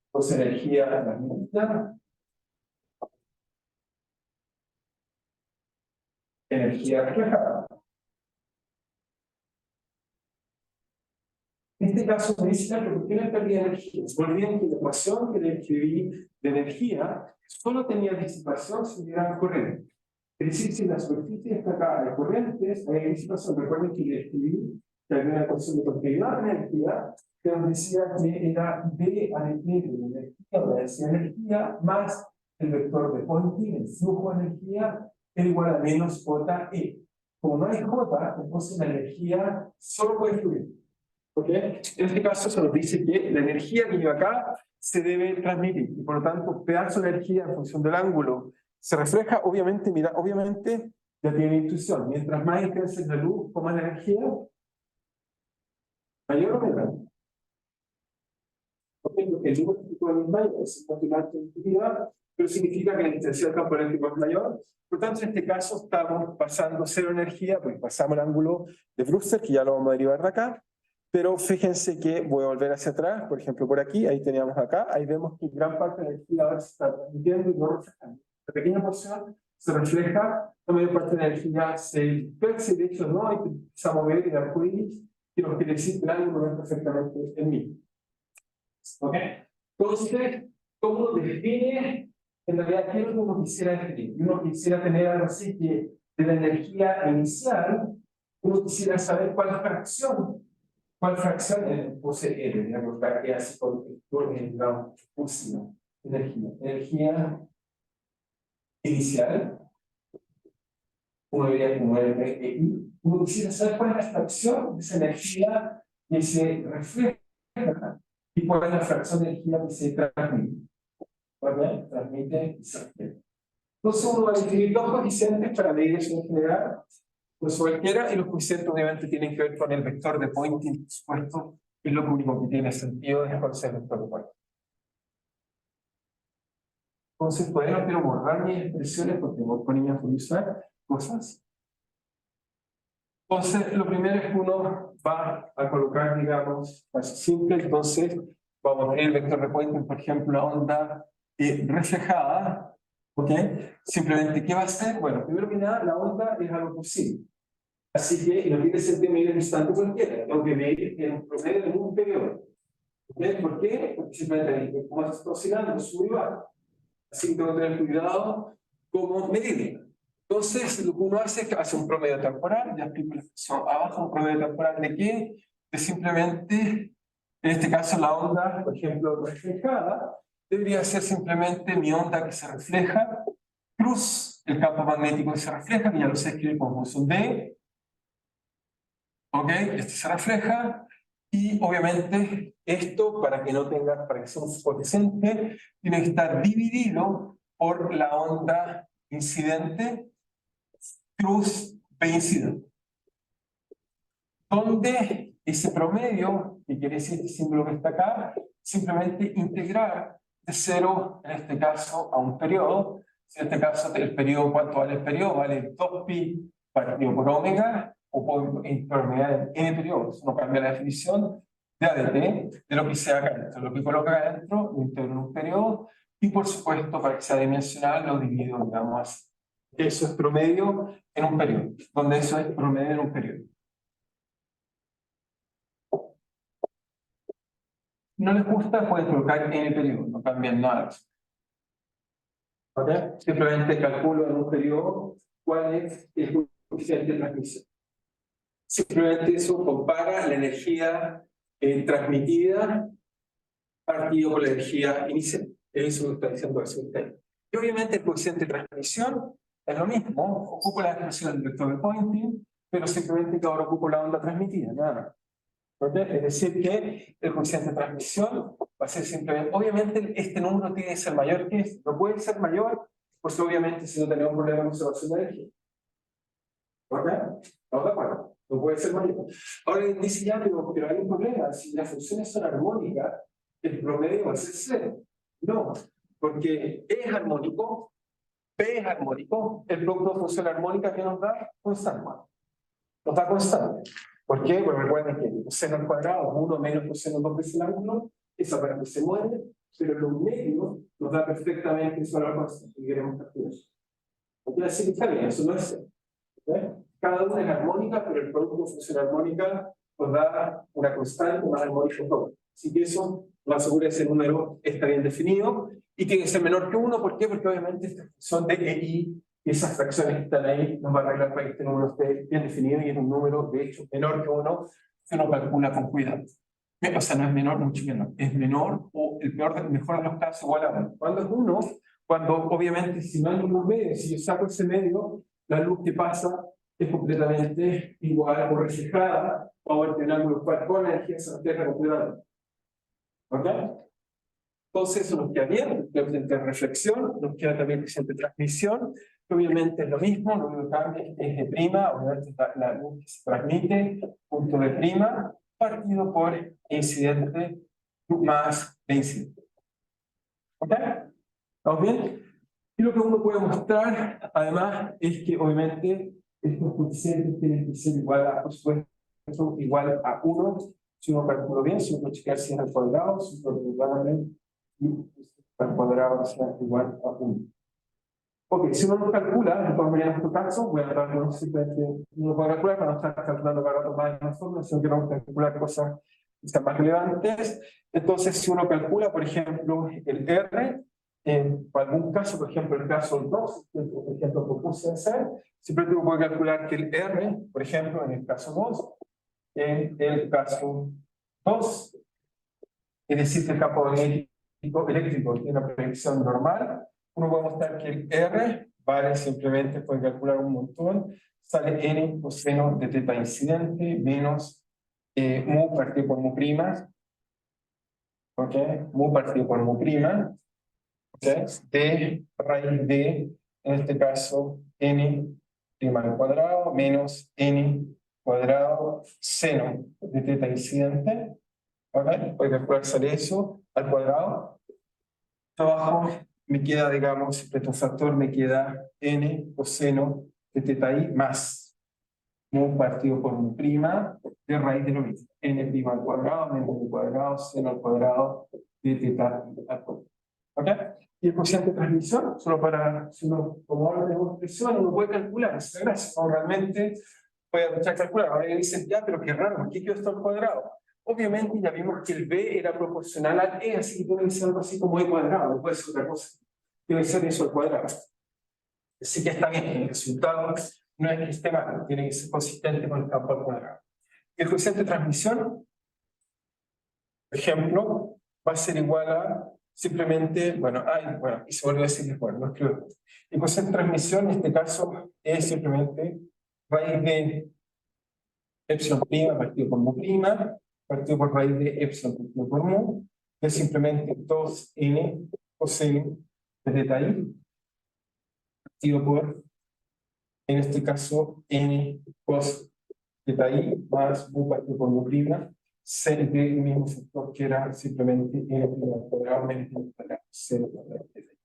Entonces energía transmitida, energía reflejada. En este caso me dice, ¿por qué no perdía energía? Olviden que la ecuación que le escribí de energía solo tenía disipación si hubiera corriente. Es decir, si la superficie está acá de corrientes, hay disipación. Recuerden que le escribí que había una ecuación de continuidad de energía que nos decía que era D a la T de energía, o decía energía, más el vector de Poynting, el flujo de energía, era igual a menos JE. Como no hay J, entonces la energía solo puede fluir. ¿Ok? En este caso se nos dice que la energía que lleva acá se debe transmitir y por lo tanto pedazo de energía en función del ángulo se refleja, obviamente, mira, obviamente ya tiene intuición, mientras más intensa es la luz con más energía, mayor o menor. Porque el luz es mayor, es continuar intuitiva, pero significa que la intensidad del campo eléctrico es mayor. Por lo tanto, en este caso estamos pasando cero energía, porque pasamos el ángulo de Brewster, que ya lo vamos a derivar de acá. Pero fíjense que voy a volver hacia atrás, por ejemplo, por aquí, ahí teníamos acá, ahí vemos que gran parte de la energía ahora se está transmitiendo y no reflejando. La pequeña porción se refleja, la mayor parte de la energía se dispersa y de hecho no hay que empezar a mover el arco iris, que nos quiere decir que el ángulo es perfectamente el mismo. ¿Ok? Entonces, ¿cómo define? En realidad, ¿qué es lo que uno quisiera definir? Uno quisiera tener algo así que de la energía inicial, uno quisiera saber cuál fracción posee N, digamos, que así con digamos, energía inicial, uno diría como RI, uno quisiera saber cuál es la fracción de esa energía que se refleja y cuál es la fracción de energía que se transmite. ¿Vale? Transmite y se refleja. Entonces uno va a definir dos coeficientes para medir eso en general, pues cualquiera, y los coeficientes obviamente tienen que ver con el vector de Poynting, por supuesto, es lo único que tiene sentido es conocer el vector de Poynting. Entonces, pues no quiero borrar mis expresiones porque voy con ellas por usar cosas. Entonces, lo primero es que uno va a colocar, digamos, así simple, entonces vamos a ver el vector de Poynting, por ejemplo, la onda reflejada, ¿ok? Simplemente, ¿qué va a hacer? Bueno, primero que nada, la onda es algo posible. Así que no tiene sentido medir en instante cualquiera, tengo que medir en un promedio en un periodo. ¿Okay? ¿Por qué? Porque simplemente, como está oscilando, sube y baja. Así que tengo que tener cuidado cómo medirlo. Entonces, lo que uno hace es que hace un promedio temporal, ya explico la expresión abajo, un promedio temporal de qué? De simplemente, en este caso la onda, por ejemplo, reflejada, debería ser simplemente mi onda que se refleja, plus el campo magnético que se refleja, que ya lo sé escribir como función de, ¿ok? Este se refleja, y obviamente esto, para que no tenga, para que sea un coeficiente, tiene que estar dividido por la onda incidente cruz B incidente. Donde ese promedio, que quiere decir este símbolo que está acá, simplemente integrar de 0, en este caso, a un periodo. En este caso, el periodo, ¿cuánto vale el periodo? Vale 2pi partido por omega, o por intermediar en n periodos. No cambia la definición de ADT, de lo que sea acá adentro. Lo que coloca acá adentro, lo integro en un periodo, y por supuesto, para que sea dimensional, lo divido, digamos así. Eso es promedio en un periodo, donde eso es promedio en un periodo. No les gusta, pueden colocar n periodo, no cambian nada. ¿Okay? Simplemente calculo en un periodo cuál es el coeficiente de transmisión. Simplemente eso compara la energía transmitida partido por la energía inicial. Eso lo está diciendo el secretario. Y obviamente el coeficiente de transmisión es lo mismo, ocupo la expresión del vector de Poynting, pero simplemente que ahora ocupo la onda transmitida, nada más. Es decir, que el coeficiente de transmisión va a ser simplemente, obviamente este número tiene que ser mayor que este, no puede ser mayor, pues obviamente si no tenemos un problema de conservación de energía. ¿Ok? ¿Estamos de acuerdo? No puede ser mayor. Ahora dice ya, pero hay un problema, si las funciones son armónicas, el promedio va a ser 0. No, porque E es armónico, P es armónico, el producto de función armónica que nos da constante. Nos da constante. ¿Por qué? Porque recuerden que coseno al cuadrado, 1 menos coseno 2 veces el ángulo, esa parte que se mueve, pero los medios nos da perfectamente eso a la constante que queremos calcular. Quiere decir que está bien, eso no es cero. Cada una es armónica, pero el producto de función armónica nos da una constante más armónica todo. Así que eso nos asegura que ese número está bien definido y tiene que ser menor que 1. ¿Por qué? Porque obviamente esta función de EI y esas fracciones que están ahí nos van a arreglar para que este número esté bien definido y es un número, de hecho, menor que 1 que uno calcula con cuidado. O sea, no es menor, mucho menor. Es menor o el mejor de los casos igual a 1. ¿Cuándo es 1? Cuando obviamente si no hay ningún medio, si yo saco ese medio, la luz que pasa es completamente igual o reflejada o el ángulo cual con energía se refleja completamente. ¿Ok? Entonces eso nos queda bien, el coeficiente de reflexión, nos queda también el coeficiente de transmisión, que obviamente es lo mismo, lo único que cambia es de prima, obviamente la luz que se transmite, punto de prima, partido por incidente más de incidente. ¿Ok? ¿Estamos bien? Y lo que uno puede mostrar, además, es que obviamente estos coeficientes tienen que ser igual a, por supuesto, igual a 1, si uno calcula bien, si uno chequea si es al cuadrado, si uno calcula bien, y al cuadrado sea igual a 1. Ok, si uno lo calcula, de todas maneras en nuestro caso, voy a dar simplemente, uno puede calcular para no estar calculando cada rato más de una forma, sino que vamos a calcular cosas que sean más relevantes. Entonces, si uno calcula, por ejemplo, el R, en algún caso, por ejemplo, el caso 2, por ejemplo, propuse hacer, simplemente uno puede calcular que el R, por ejemplo, en el caso 2, en el caso 2, es decir, que el campo eléctrico tiene una predicción normal, uno puede mostrar que el R vale simplemente, puede calcular un montón, sale n coseno de teta incidente menos mu partido por mu prima, ¿ok? Mu partido por mu prima, ¿ok? De raíz de, en este caso, n prima al cuadrado menos n cuadrado seno de teta incidente, ¿ok? Puede calcular sale eso al cuadrado. Abajo me queda, digamos, este factor me queda n coseno de teta i más mu partido por mu prima de raíz de lo mismo. N prima al cuadrado menos n cuadrado seno al cuadrado de teta al cuadrado. ¿Ok? Y el coeficiente de transmisión, solo para, si uno, como ahora tenemos expresión, uno puede calcular. Gracias, o realmente puede aprovechar calcular. Ahora dicen, ya, pero qué raro, ¿por qué quedó esto al cuadrado? Obviamente ya vimos que el b era proporcional al e, así que tiene que ser algo así como e cuadrado, no puede ser otra cosa. Tiene que ser eso al cuadrado. Así que está bien, el resultado no es que esté mal, tiene que ser consistente con el campo al cuadrado. El coeficiente de transmisión, por ejemplo, va a ser igual a simplemente, bueno, y se volvió a decir después, no escribo. El coeficiente de transmisión en este caso es simplemente raíz de epsilon prima partido por mu prima, partido por raíz de epsilon partido por mu, que es simplemente 2n coseno de teta i, partido por, en este caso, n cos teta i más mu partido por mu prima, seno del mismo factor que era simplemente n prima al cuadrado menos n cuadrado, 0 cuadrado de teta i.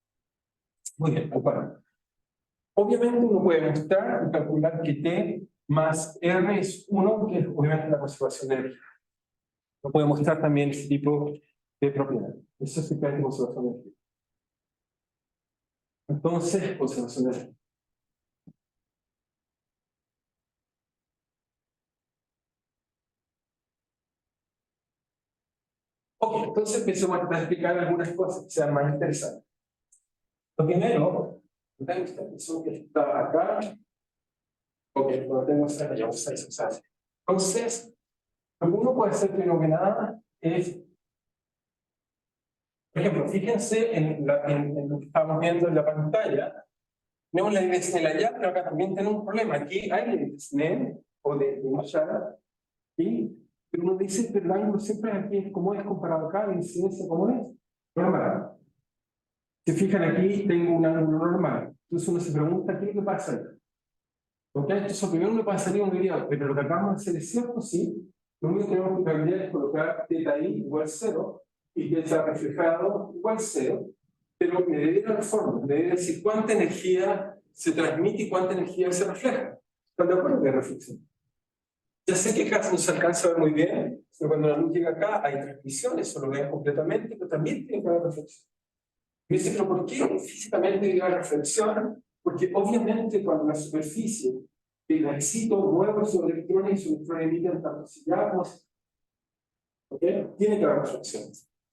Muy bien, bueno. Obviamente uno puede mostrar y calcular que t más r es 1, que es obviamente la conservación de energía. Lo puede mostrar también ese tipo de propiedad. Eso es simplemente conservación de energía. Entonces, conservación de energía. Ok, entonces empecemos a explicar algunas cosas que sean más interesantes. Lo primero, tengo esta expresión que está acá. Ok, lo tengo esa, ya usa eso, ¿sabes? Entonces, lo que uno puede hacer primero que nada es, por ejemplo, fíjense en lo que estamos viendo en la pantalla. Tenemos la ley de Snell allá, pero acá también tenemos un problema. Aquí hay ley de Snell o de Machado, pero uno dice, pero el ángulo siempre aquí es como es comparado acá, la incidencia como es normal. Se fijan aquí, tengo un ángulo normal. Entonces uno se pregunta, ¿qué es lo que pasa? ¿Ok? Entonces primero uno puede salir un video, pero lo que acabamos de hacer es cierto, sí. Lo único que tenemos que cambiar es colocar θi igual 0, y delta reflejado igual 0, pero me debería la fórmula, me debería decir cuánta energía se transmite y cuánta energía se refleja. ¿Están de acuerdo de reflexión? Ya sé que acá no se alcanza a ver muy bien, pero cuando la luz llega acá hay transmisión, eso lo ven completamente, pero también tiene que haber reflexión. Me dice, pero ¿por qué físicamente tiene que haber reflexión? Porque obviamente cuando la superficie la excito, muevo esos electrones y sus electrones emiten tanto si llamos, ¿ok? Tiene que haber reflexión.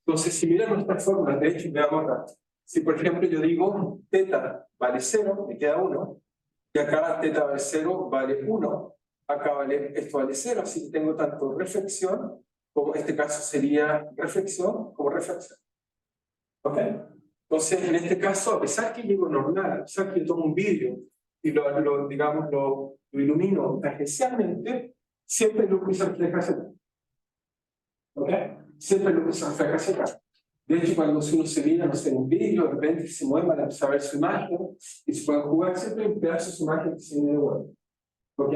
Entonces, si miran nuestras fórmulas, de hecho, veamos acá. Si por ejemplo yo digo teta vale 0, me queda 1, y acá teta vale 0, vale 1, acá vale, esto vale 0, así que tengo tanto reflexión, como en este caso sería reflexión, como reflexión. ¿Ok? Entonces, en este caso, a pesar que llego normal, a pesar que yo tomo un vidrio y digamos, lo ilumino tangencialmente, siempre lo que se refleja hacia acá. ¿Ok? Siempre lo que se refleja hacia acá. De hecho, cuando uno se mira, no sé, en un vidrio, de repente se mueve para saber su imagen y se pueden jugar siempre un pedazo de su imagen que se viene de vuelta. ¿Ok?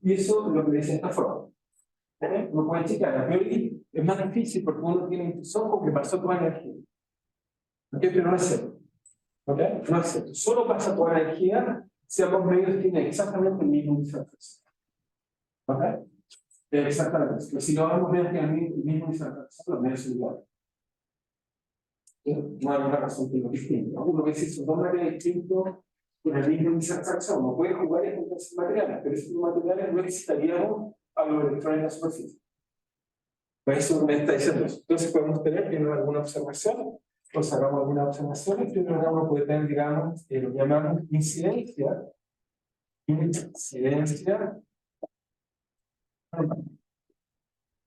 Y eso es lo que dice esta forma. ¿Ok? Uno puede checar. A priori es más difícil porque uno tiene intuición porque pasó toda la energía. ¿Ok? Pero no es cierto. ¿Ok? No es cierto. Solo pasa toda la energía si ambos medios tienen exactamente el mismo índice de reflexión. ¿Ok? Exactamente. Pero si no ambos medios tienen el mismo índice de reflexión, los medios son iguales. No hay una razón que lo distinga. Uno ve si son dos materiales distintos con el mismo índice de refracción. No puede jugar en esos materiales, pero esos materiales no necesitaríamos a los electrones en la superficie. Por eso me está diciendo eso. Entonces podemos tener primero alguna observación, pues hagamos algunas observaciones. Primero uno puede tener, digamos, lo que llamamos incidencia. Incidencia.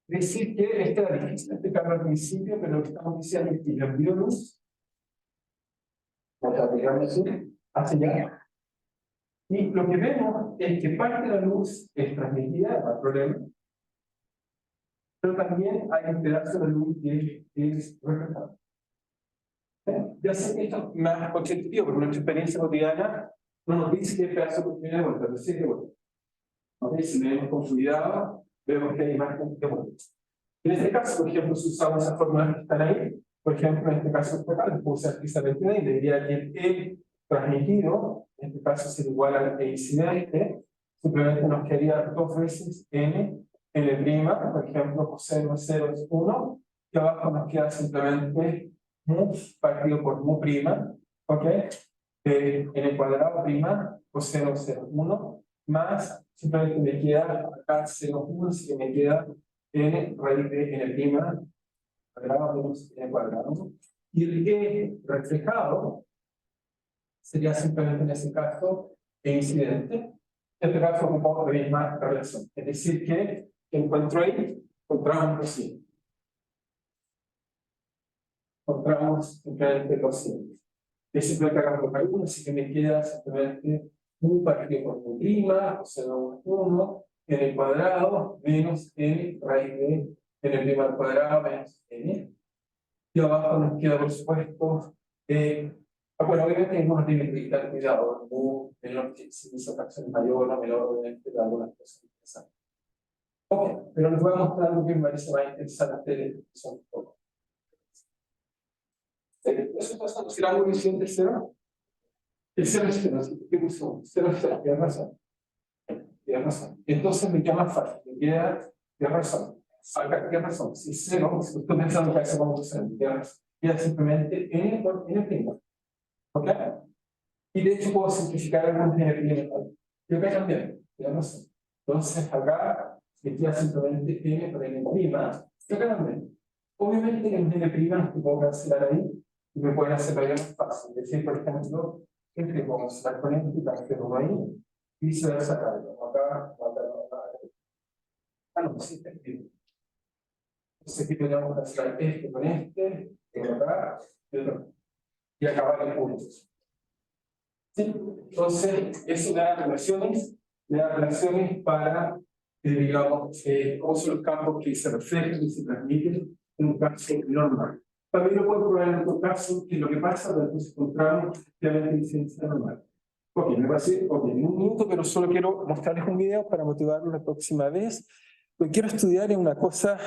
Decir que este era difícil explicarlo al principio, pero lo que estamos diciendo es que la luz, digamos así, hacia allá. Y lo que vemos es que parte de la luz es transmitida, no hay problema, pero también hay un pedazo de luz que es reflejado. Ya sé que esto es más objetivo, porque nuestra experiencia cotidiana no nos dice que el pedazo de viene de vuelta, pero sí de vuelta. Si vemos con cuidado, vemos que hay imágenes de vuelta. En este caso, por ejemplo, si usamos esas fórmulas que están ahí, por ejemplo, en este caso, les puse precisamente y le diría que el transmitido, en este caso sería igual al incidente, simplemente nos quedaría dos veces n por ejemplo, coseno 0 es 1, y abajo nos queda simplemente mu partido por mu prima, ¿ok? N cuadrado prima, coseno 0, 1, más, simplemente me queda acá 0, 1, así que me queda n raíz de n prima cuadrado menos n cuadrado. Y el e reflejado sería simplemente en ese caso e incidente. En este caso ocupamos la misma relación. Es decir, que encuentro ahí, encontramos lo siguiente. Encontramos simplemente lo siguiente. Es simplemente hagamos por uno, así que me queda simplemente un partido por mu prima, o sea, 1, n cuadrado menos n raíz de n prima al cuadrado menos n. Y abajo nos queda, por supuesto, bueno, obviamente uno tiene que quitar cuidado, menor que si esa fracción es mayor o menor, obviamente, de algunas cosas interesantes. Ok, pero les voy a mostrar lo que me parece más interesante. Son un poco. ¿Eso está considerando un visión de cero? El cero es cero, ¿qué puso? Cero es cero, tienes razón. Tienes razón. Entonces me queda más fácil, me queda, tienes razón. Acá, tienes razón. Si cero, si estoy pensando que hace como cero, tienes razón. Queda simplemente n por n prima. ¿Ok? Y de hecho puedo simplificar algunos n prima. Y acá también, tienes razón. Entonces acá me queda simplemente n por n prima. Y acá también. Obviamente en n prima no puedo cancelar ahí y me pueden hacer la vida más fácil. Es decir, por ejemplo, que puedo cancelar con esto y cancelo ahí y viceversa acá. Acá. Ah, no, sí, está bien. Entonces aquí tenemos que cancelar este con este, acá, y acabar en puntos. ¿Sí? Entonces, eso me da relaciones para, digamos, cómo son los campos que se reflejan y se transmiten en un caso normal. También lo puedo probar en otro caso, que lo que pasa cuando nos encontramos realmente licencia normal. Ok, me parece, ok, en un minuto, pero solo quiero mostrarles un video para motivarlos la próxima vez. Lo que quiero estudiar es una cosa,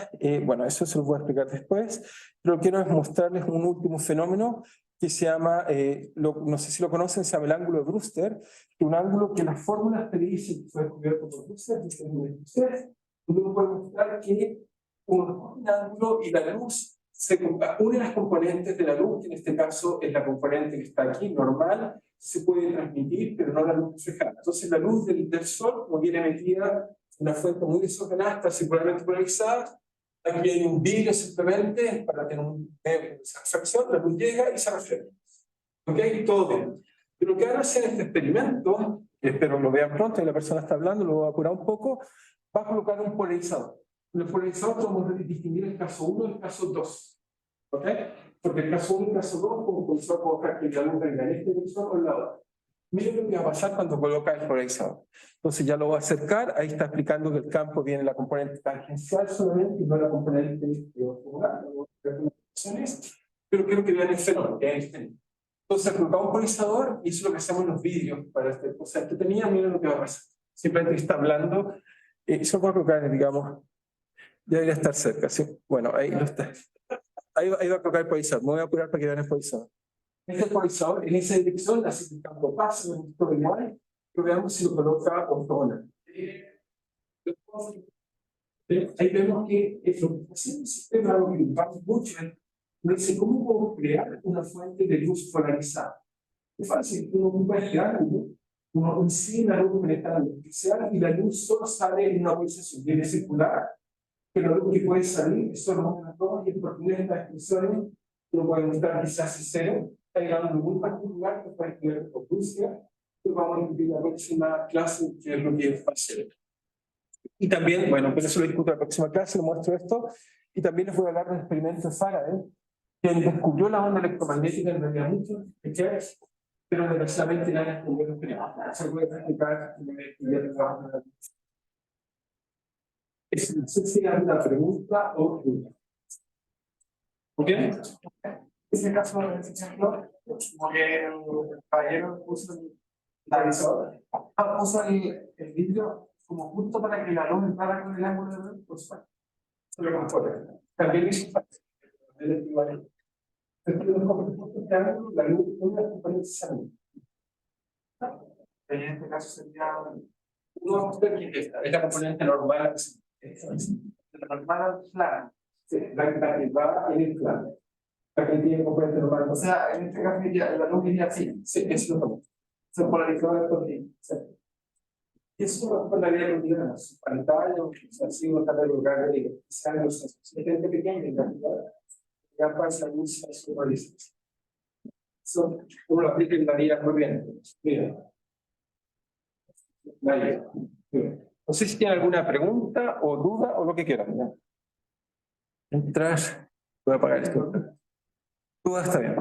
bueno, eso se lo voy a explicar después, pero lo que quiero es mostrarles un último fenómeno que se llama, no sé si lo conocen, se llama el ángulo de Brewster, que es un ángulo que las fórmulas te dicen que fue descubierto por Brewster, uno puede mostrar que un ángulo y la luz une las componentes de la luz, que en este caso es la componente que está aquí, normal, se puede transmitir, pero no la luz reflejada. Entonces la luz del sol, como viene metida en una fuente muy desordenada, está circularmente polarizada, aquí hay un vidrio simplemente para tener un medio de refracción, la luz llega y se refleja. ¿Ok? Todo bien. Pero lo que van a hacer en este experimento, que espero lo vean pronto y la persona está hablando, lo voy a apurar un poco, va a colocar un polarizador. En el polarizador podemos distinguir el caso 1 y el caso 2. ¿Ok? Porque el caso 1 y el caso 2, como polarizador, puedo dejar que la luz venga en esta dirección o en la otra. Miren lo que va a pasar cuando coloca el polarizador. Entonces ya lo voy a acercar, ahí está explicando que el campo viene la componente tangencial solamente y no la componente ortogonal, pero quiero que vean el fenómeno, que es este. Entonces colocamos un polarizador y eso es lo que hacemos en los vídeos para este concepto. Miren lo que va a pasar. Simplemente está hablando, eso lo voy a colocar, digamos, ya debería estar cerca, ¿sí? Bueno, ahí lo está. Ahí va a colocar el polarizador, me voy a apurar para que vean el polarizador. Este polarizador en esa dirección, así que el campo pasa en esto igual, pero veamos si lo coloca ortogonal. Ahí vemos que es lo que hace un sistema que va mucho. Me dice, ¿cómo puedo crear una fuente de luz polarizada? Es fácil, uno puede crear algo, uno incide la luz penetrante especial y la luz solo sale en una polarización, viene circular, pero la luz que puede salir es solo una toma y por tener estas expresiones, uno puede mostrar quizás cero. Hay algo muy particular que puede tener con Rusia, que vamos a discutir la próxima clase, que es lo que es fácil. Y también, bueno, pero eso lo discuto en la próxima clase, lo muestro esto, y también les voy a hablar del experimento de Faraday, quien descubrió la onda electromagnética en realidad mucho, pero desgraciadamente nadie descubrió el experimento. Eso voy a explicar en el estudiar la. No sé si hay una pregunta o duda. ¿Ok? En este caso, por ejemplo, como que el caballero puso el vidrio como justo para que la luz entrara con el ángulo de luz, pues bueno, eso lo conforme. También es fácil. El equivalente. Pero este ángulo, la luz, una componente sale. En este caso sería es la componente normal. La normal plana. Sí, la que va en el plano. La que tiene componente normal. O sea, en este caso la luz iría así. Sí, eso es lo mismo. Se polarizó el cortina. Y eso es la vida cotidiana. Su pantalla, o sea, si uno está de lugar de gente pequeña, en realidad, ya pasa luz a su horizonte. Eso uno lo aplica en la vida corriente. Mira. No sé si tiene alguna pregunta o duda o lo que quieran. Mientras voy a apagar esto. Duda está bien.